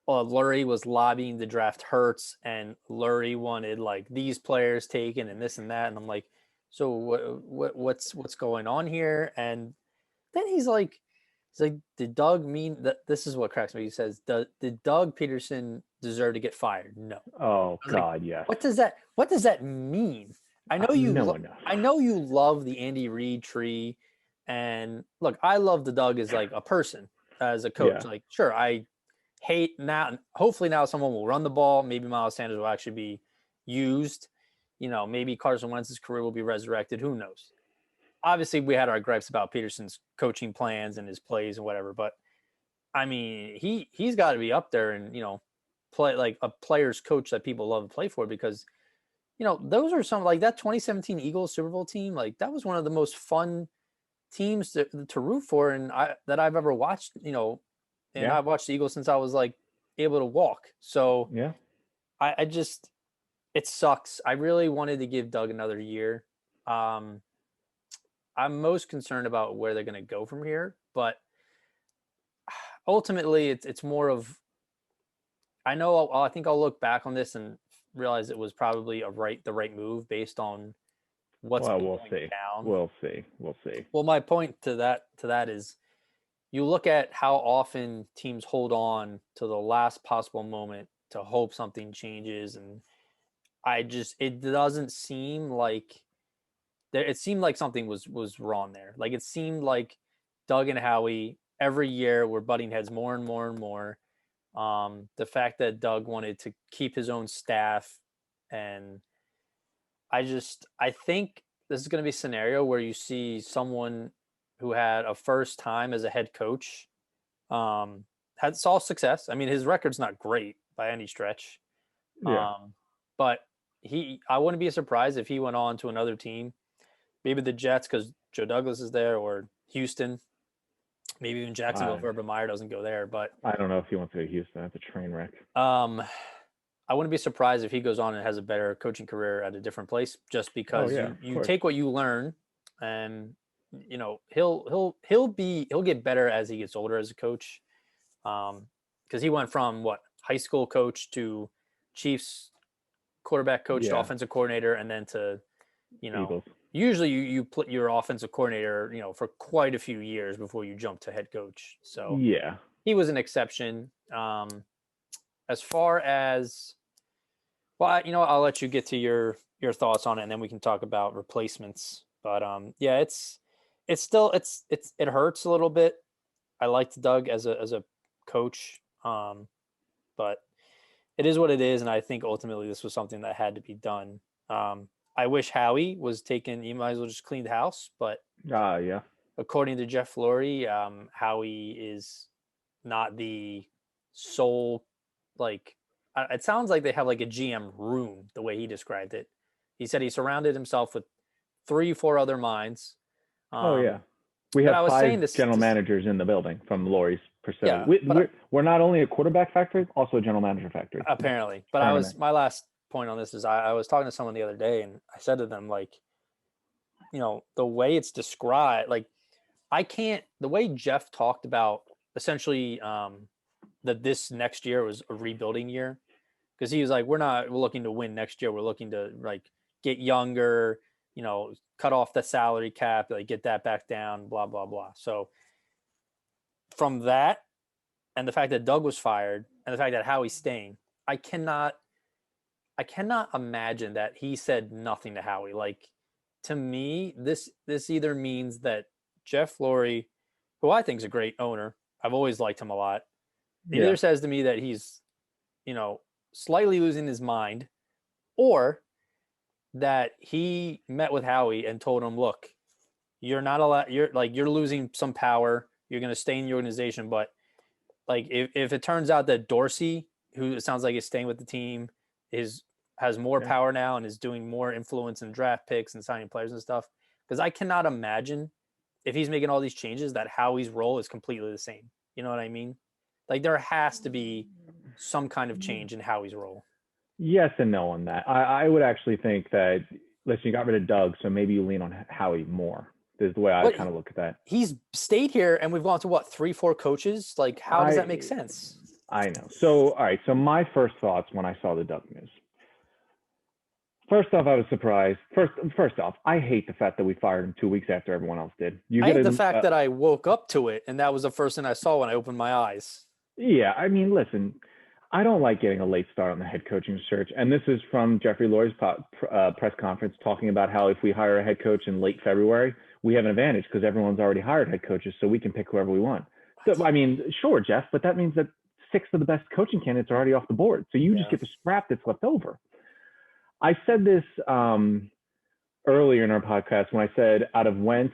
S1: Lurie was lobbying to draft Hurts, and Lurie wanted like these players taken and this and that. And I'm like, so what's going on here? And then he's like, did Doug mean that? This is what cracks me. He says, did Doug Pederson deserve to get fired? No.
S2: Oh God,
S1: like,
S2: yes.
S1: What does that mean? I know you love the Andy Reid tree, and look, I love the Doug as like a person, as a coach. Yeah. Like, sure, I hate now. Hopefully now someone will run the ball. Maybe Miles Sanders will actually be used. Maybe Carson Wentz's career will be resurrected. Who knows? Obviously, we had our gripes about Pederson's coaching plans and his plays and whatever, but I mean, he's got to be up there and play like a player's coach that people love to play for because those are some like that 2017 Eagles Super Bowl team. Like that was one of the most fun teams to root for, and that I've ever watched. And I've watched the Eagles since I was like able to walk. So
S2: yeah,
S1: I just it sucks. I really wanted to give Doug another year. I'm most concerned about where they're going to go from here, but ultimately it's more of I think I'll look back on this and realize it was probably the right move based on what's
S2: we'll
S1: see. Down.
S2: We'll see.
S1: Well, my point to that is you look at how often teams hold on to the last possible moment to hope something changes, and it doesn't seem like it seemed like something was wrong there. Like it seemed like Doug and Howie every year were butting heads more and more and more. The fact that Doug wanted to keep his own staff, and I think this is going to be a scenario where you see someone who had a first time as a head coach, saw success. I mean, his record's not great by any stretch.
S2: Yeah.
S1: But I wouldn't be surprised if he went on to another team, maybe the Jets because Joe Douglas is there, or Houston, maybe even Jacksonville if Urban Meyer doesn't go there. But
S2: I don't know if he wants to go to Houston. That's a train wreck.
S1: I wouldn't be surprised if he goes on and has a better coaching career at a different place, just because you take what you learn, and he'll get better as he gets older as a coach. Because he went from high school coach to Chiefs quarterback coach to offensive coordinator, and then to
S2: Eagles.
S1: Usually you put your offensive coordinator for quite a few years before you jump to head coach. So
S2: yeah,
S1: he was an exception. As far as I'll let you get to your thoughts on it, and then we can talk about replacements. But it hurts a little bit. I liked Doug as a coach, but it is what it is, and I think ultimately this was something that had to be done. I wish Howie was taken. You might as well just clean the house, but
S2: yeah,
S1: according to Jeff Lurie, Howie is not the sole, like, it sounds like they have like a GM room, the way he described it. He said he surrounded himself with 3-4 other minds.
S2: Oh yeah, we
S1: But
S2: have
S1: I was
S2: 5
S1: saying this,
S2: general managers in the building from Lori's perspective.
S1: yeah, but
S2: We're not only a quarterback factory, also a general manager factory.
S1: apparently, but
S2: Permanent.
S1: my last point on this is I was talking to someone the other day and I said to them, like, the way it's described, like, the way Jeff talked about essentially that this next year was a rebuilding year, because he was like, we're looking to win next year. We're looking to, like, get younger, cut off the salary cap, like, get that back down, blah, blah, blah. So from that and the fact that Doug was fired and the fact that Howie's staying, I cannot imagine that he said nothing to Howie. Like, to me, this either means that Jeff Lurie, who I think is a great owner, I've always liked him a lot, it either says to me that he's, slightly losing his mind, or that he met with Howie and told him, look, you're not allowed, you're losing some power. You're going to stay in the organization. But, like, if it turns out that Dorsey, who it sounds like is staying with the team, has more power now and is doing more influence in draft picks and signing players and stuff, because I cannot imagine, if he's making all these changes, that Howie's role is completely the same. You know what I mean? Like, there has to be some kind of change in Howie's role.
S2: Yes and no on that. I would actually think that, listen, you got rid of Doug, so maybe you lean on Howie more. Is the way I kind of look at that.
S1: He's stayed here, and we've gone to what, 3-4 coaches? Like, how does that make sense?
S2: I know. So, all right. So my first thoughts when I saw the Doug news. First off, I was surprised. First off, I hate the fact that we fired him 2 weeks after everyone else did.
S1: I hate the fact that I woke up to it, and that was the first thing I saw when I opened my eyes.
S2: Yeah, I mean, listen, I don't like getting a late start on the head coaching search. And this is from Jeffrey Lurie's press conference, talking about how if we hire a head coach in late February, we have an advantage because everyone's already hired head coaches, so we can pick whoever we want. So, I mean, sure, Jeff, but that means that 6 of the best coaching candidates are already off the board. So you just get the scrap that's left over. I said this earlier in our podcast when I said, out of Wentz,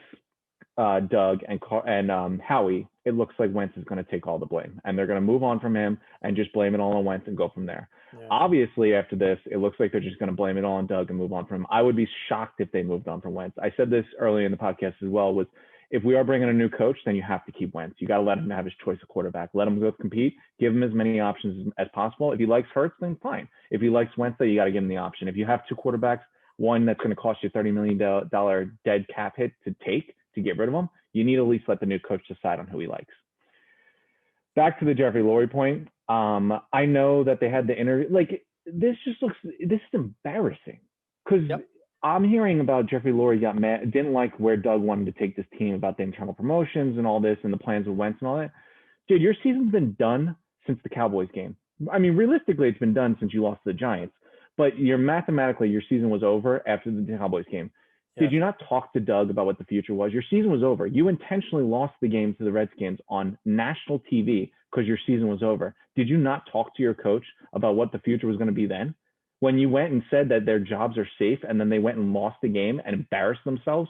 S2: Doug, and Howie, it looks like Wentz is going to take all the blame, and they're going to move on from him and just blame it all on Wentz and go from there. Yeah. Obviously, after this, it looks like they're just going to blame it all on Doug and move on from him. I would be shocked if they moved on from Wentz. I said this earlier in the podcast as well, was if we are bringing a new coach, then you have to keep Wentz. You got to let him have his choice of quarterback. Let him go compete. Give him as many options as possible. If he likes Hurts, then fine. If he likes Wentz, then you got to give him the option. If you have 2 quarterbacks, one that's going to cost you $30 million dead cap hit to take to get rid of him, you need to at least let the new coach decide on who he likes. Back to the Jeffrey Lurie point. I know that they had the interview. Like, this is embarrassing, because I'm hearing about Jeffrey Lurie got mad, didn't like where Doug wanted to take this team about the internal promotions and all this and the plans with Wentz and all that. Dude, your season's been done since the Cowboys game. I mean, realistically, it's been done since you lost to the Giants, but mathematically, your season was over after the Cowboys game. Yeah. Did you not talk to Doug about what the future was? Your season was over. You intentionally lost the game to the Redskins on national TV because your season was over. Did you not talk to your coach about what the future was going to be then? When you went and said that their jobs are safe, and then they went and lost the game and embarrassed themselves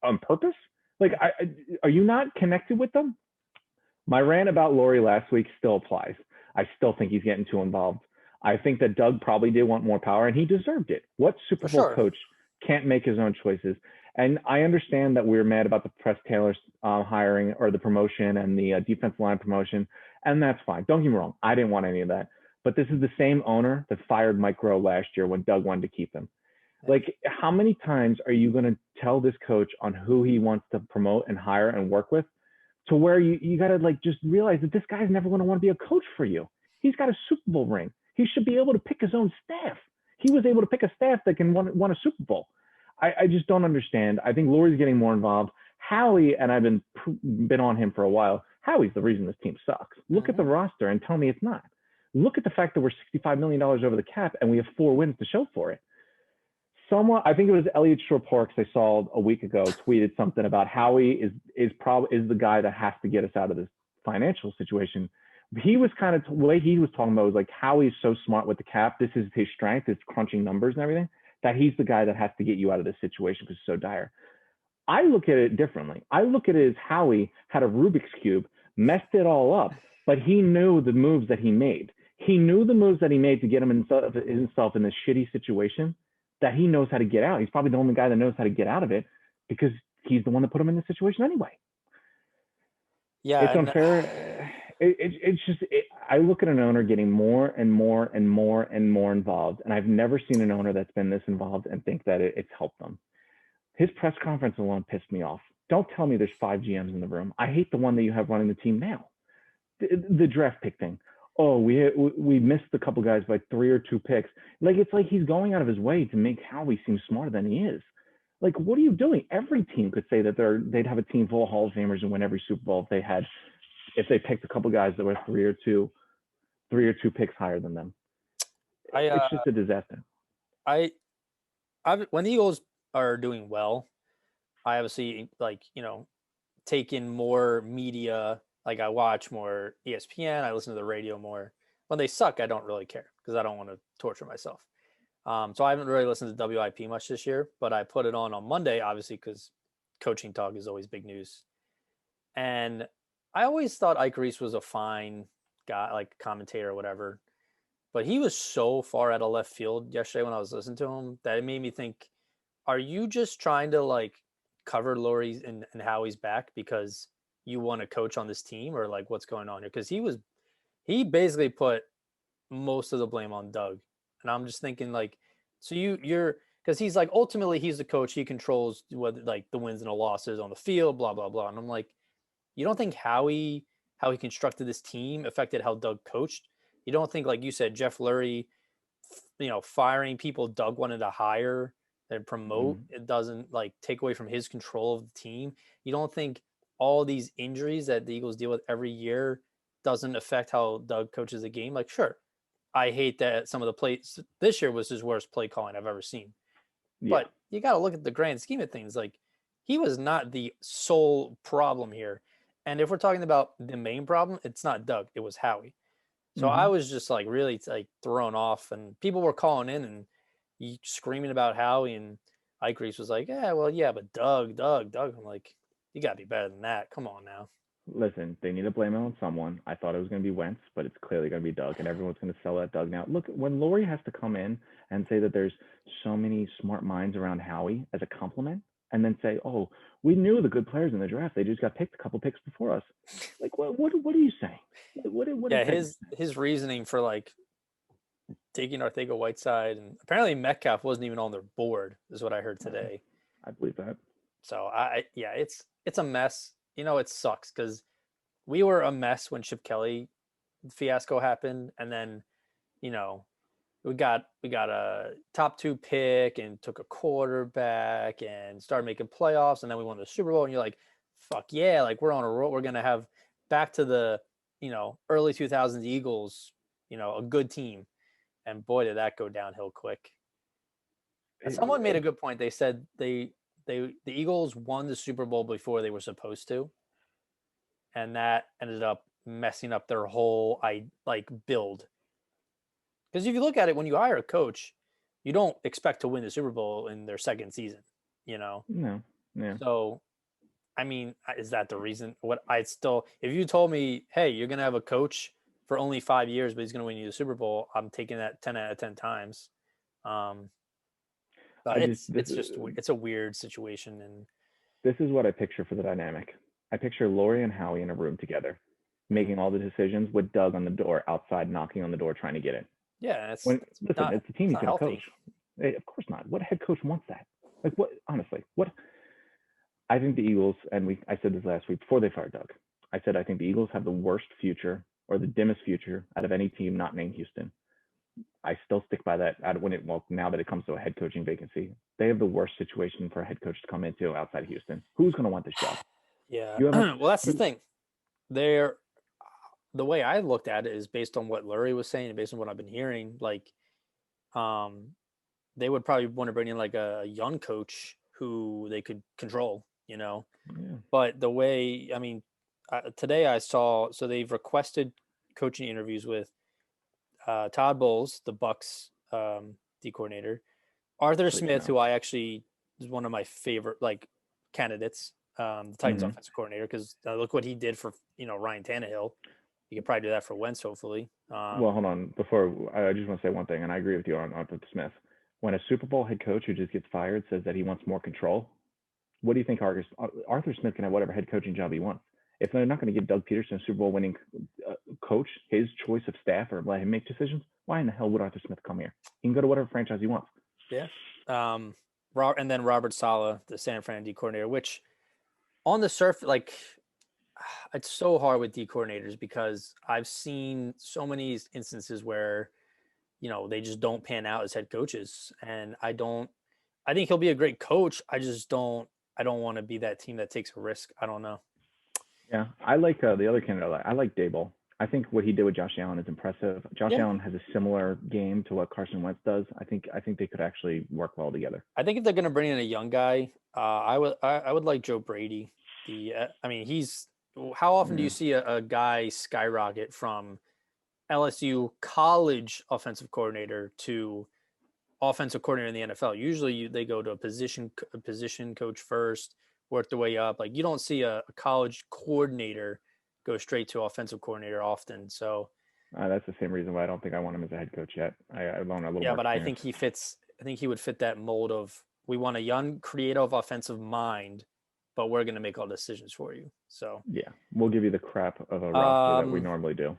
S2: on purpose? Like, are you not connected with them? My rant about Lurie last week still applies. I still think he's getting too involved. I think that Doug probably did want more power, and he deserved it. What Super Bowl coach can't make his own choices? And I understand that we're mad about the Press Taylor hiring, or the promotion, and the defensive line promotion, and that's fine. Don't get me wrong. I didn't want any of that. But this is the same owner that fired Mike Rowe last year when Doug wanted to keep him. Like, how many times are you going to tell this coach on who he wants to promote and hire and work with, to where you got to, like, just realize that this guy's never going to want to be a coach for you. He's got a Super Bowl ring. He should be able to pick his own staff. He was able to pick a staff that can won a Super Bowl. I just don't understand. I think Lurie's getting more involved. Howie, and I've been on him for a while, Howie's the reason this team sucks. Look at the roster and tell me it's not. Look at the fact that we're $65 million over the cap and we have 4 wins to show for it. Someone, I think it was Elliot Shore-Parks, I saw a week ago, tweeted something about Howie is the guy that has to get us out of this financial situation. He was kind of, the way he was talking about was like, Howie's so smart with the cap. This is his strength. It's crunching numbers and everything, that he's the guy that has to get you out of this situation because it's so dire. I look at it differently. I look at it as Howie had a Rubik's Cube, messed it all up, but he knew the moves that he made. He knew the moves that he made to get himself in this shitty situation that he knows how to get out. He's probably the only guy that knows how to get out of it because he's the one that put him in this situation anyway.
S1: Yeah,
S2: It's unfair. It's just I look at an owner getting more and more and more and more involved, and I've never seen an owner that's been this involved and think that it's helped them. His press conference alone pissed me off. Don't tell me there's 5 GMs in the room. I hate the one that you have running the team now. The draft pick thing. Oh, we missed a couple guys by 3 or 2 picks. Like, it's like he's going out of his way to make Howie seem smarter than he is. Like, what are you doing? Every team could say that they'd have a team full of Hall of Famers and win every Super Bowl if they picked a couple guys that were 3 or 2 picks higher than them. It's just a disaster.
S1: When the Eagles are doing well, I obviously take in more media. Like, I watch more ESPN, I listen to the radio more. When they suck, I don't really care because I don't want to torture myself. So I haven't really listened to WIP much this year, but I put it on Monday, obviously, because coaching talk is always big news. And I always thought Ike Reese was a fine guy, like commentator or whatever, but he was so far out of left field yesterday when I was listening to him that it made me think, are you just trying to cover Lori and Howie's back because you want to coach on this team, or what's going on here? Because he basically put most of the blame on Doug, and I'm just thinking so you're because he's ultimately he's the coach, he controls whether the wins and the losses on the field, blah blah blah, and I'm like, you don't think how he constructed this team affected how Doug coached? You don't think, like you said, Jeff Lurie, firing people Doug wanted to hire and promote, it doesn't take away from his control of the team? You don't think all these injuries that the Eagles deal with every year doesn't affect how Doug coaches the game? Sure, I hate that some of the plays this year was his worst play calling I've ever seen. Yeah. But you got to look at the grand scheme of things. He was not the sole problem here. And if we're talking about the main problem, it's not Doug, it was Howie. So I was just really thrown off, and people were calling in and screaming about Howie, and Ike Reese was but Doug. I'm like, you got to be better than that. Come on now.
S2: Listen, they need to blame it on someone. I thought it was going to be Wentz, but it's clearly going to be Doug, and everyone's going to sell that Doug now. Look, when Lori has to come in and say that there's so many smart minds around Howie as a compliment, and then say, oh, we knew the good players in the draft, they just got picked a couple picks before us. What are you saying? What
S1: his reasoning for taking Arcega-Whiteside, and apparently Metcalf wasn't even on their board, is what I heard today.
S2: I believe that.
S1: So it's a mess. It sucks because we were a mess when Chip Kelly fiasco happened, and then we got a top 2 pick and took a quarterback and started making playoffs, and then we won the Super Bowl, and you're like, fuck yeah, we're on a roll. We're gonna have back to the early 2000s Eagles, a good team, and boy did that go downhill quick. And someone made a good point. They said the Eagles won the Super Bowl before they were supposed to, and that ended up messing up their whole build. Because if you look at it, when you hire a coach, you don't expect to win the Super Bowl in their second season,
S2: No. Yeah.
S1: So, I mean, is that the reason? If you told me, hey, you're going to have a coach for only 5 years, but he's going to win you the Super Bowl, I'm taking that 10 out of 10 times. It's a weird situation. And
S2: this is what I picture for the dynamic. I picture Lori and Howie in a room together, making all the decisions with Doug on the door outside, knocking on the door, trying to get in.
S1: Yeah,
S2: it's the team he's going to coach. Of course not. What head coach wants that? What? Honestly, what? I think the Eagles, and I said this last week before they fired Doug. I said I think the Eagles have the worst future, or the dimmest future, out of any team not named Houston. I still stick by that. Now that it comes to a head coaching vacancy, they have the worst situation for a head coach to come into outside of Houston. Who's going to want this job?
S1: Yeah. Well, that's the thing. The way I looked at it is based on what Lurie was saying and based on what I've been hearing. They would probably want to bring in a young coach who they could control, Yeah. But the way, today I saw, so they've requested coaching interviews with Todd Bowles, the Bucks D coordinator, Arthur Smith, who I actually is one of my favorite, candidates, the Titans offensive coordinator, because look what he did for Ryan Tannehill. You could probably do that for Wentz, hopefully.
S2: Well, hold on. Before I just want to say one thing, and I agree with you on Arthur Smith. When a Super Bowl head coach who just gets fired says that he wants more control, what do you think Arthur Smith can have whatever head coaching job he wants? If they're not going to give Doug Pederson a Super Bowl winning coach his choice of staff or let him make decisions, why in the hell would Arthur Smith come here? He can go to whatever franchise he wants.
S1: Yeah. And then Robert Saleh, the San Fran D coordinator, which on the surface, like, it's so hard with D coordinators because I've seen so many instances where, they just don't pan out as head coaches. And I think he'll be a great coach. I don't want to be that team that takes a risk. I don't know.
S2: Yeah. I like the other candidate. I like Daboll. I think what he did with Josh Allen is impressive. Josh Allen has a similar game to what Carson Wentz does. I think they could actually work well together.
S1: I think if they're going to bring in a young guy, I would like Joe Brady. How often do you see a guy skyrocket from LSU college offensive coordinator to offensive coordinator in the NFL? Usually they go to a position coach first, work their way up. Like, you don't see a college coordinator go straight to offensive coordinator often. So
S2: that's the same reason why I don't think I want him as a head coach yet. I want a little more
S1: but
S2: experience.
S1: I think he would fit that mold of, we want a young, creative, offensive mind, but we're going to make all decisions for you. So
S2: yeah, we'll give you the crap of a roster that we normally do.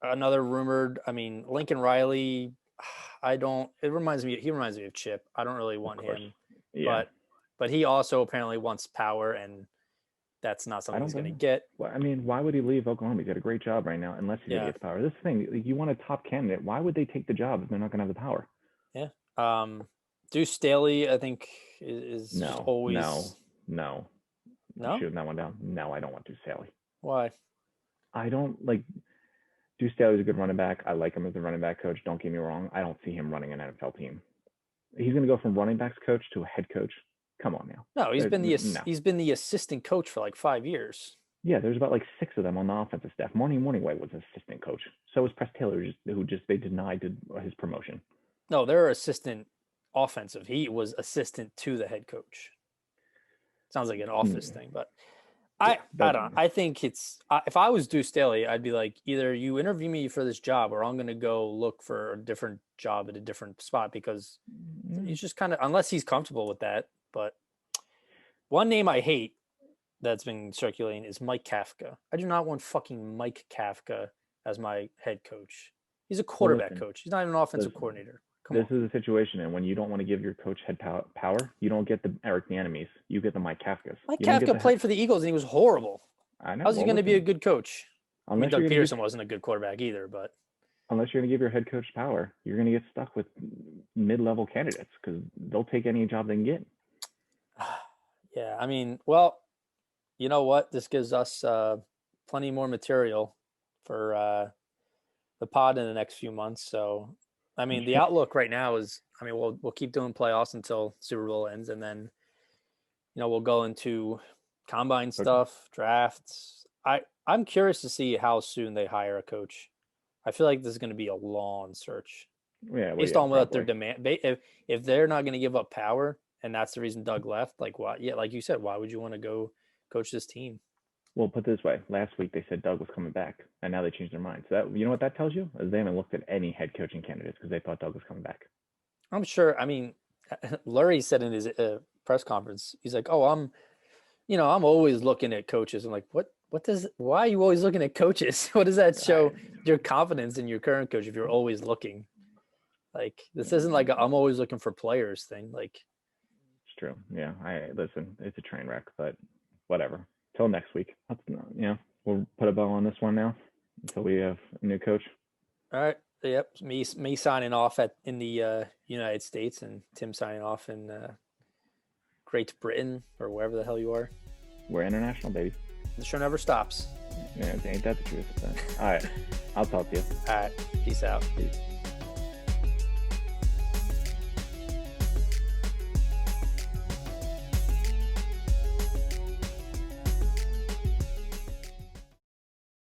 S1: Another rumored, Lincoln Riley. He reminds me of Chip. I don't really want him, but he also apparently wants power, and that's not something he's going to get.
S2: Well, why would he leave Oklahoma? He's got a great job right now, unless he gets power. This thing, you want a top candidate. Why would they take the job if they're not going to have the power?
S1: Yeah. Deuce Staley, I think, is always
S2: no. Shooting that one down. No, I don't want Deuce Staley.
S1: Why?
S2: I don't like. Deuce Staley's a good running back. I like him as a running back coach. Don't get me wrong. I don't see him running an NFL team. He's going to go from running backs coach to a head coach. Come on now.
S1: No, he's been the assistant coach for like 5 years.
S2: Yeah, there's about like 6 of them on the offensive staff. Morningway was assistant coach. So was Press Taylor, they denied his promotion.
S1: No, they're assistant offensive. He was assistant to the head coach. Sounds like an office thing, but I don't know. I think it's if I was Deuce Staley, I'd be like, either you interview me for this job, or I'm going to go look for a different job at a different spot, because he's just kind of, unless he's comfortable with that. But one name I hate that's been circulating is Mike Kafka. I do not want fucking Mike Kafka as my head coach. He's a quarterback coach. He's not even an offensive coordinator.
S2: This is a situation, and when you don't want to give your coach head power, you don't get the Eric Bieniemys. You get the Mike Kafkas.
S1: Mike Kafka played for the Eagles, and he was horrible.
S2: I know.
S1: How's he going to be a good coach?
S2: Doug
S1: Pederson wasn't a good quarterback either, but
S2: unless you're going to give your head coach power, you're going to get stuck with mid-level candidates, because they'll take any job they can get.
S1: Yeah, well, you know what? This gives us plenty more material for the pod in the next few months. So, the outlook right now is, we'll keep doing playoffs until Super Bowl ends, and then, we'll go into combine stuff, drafts. I'm curious to see how soon they hire a coach. I feel like this is going to be a long search.
S2: Yeah,
S1: based on what their demand. If they're not going to give up power, and that's the reason Doug left, like, why? Yeah, like you said, why would you want to go coach this team?
S2: Well, put it this way. Last week they said Doug was coming back, and now they changed their mind. So that, you know what that tells you? Is they haven't looked at any head coaching candidates because they thought Doug was coming back.
S1: I'm sure. Lurie said in his press conference, he's like, "Oh, I'm always looking at coaches." I'm like, why are you always looking at coaches? What does that show your confidence in your current coach if you're always looking? Like, this isn't like I'm always looking for players thing. Like,
S2: it's true. Yeah. Listen, it's a train wreck, but whatever. Till next week. We'll put a bow on this one now until we have a new coach.
S1: All right. Yep. Me signing off in the United States, and Tim signing off in Great Britain, or wherever the hell you are.
S2: We're international, baby.
S1: The show never stops.
S2: Yeah, ain't that the truth? All right. I'll talk to you.
S1: All right. Peace out.
S2: Peace.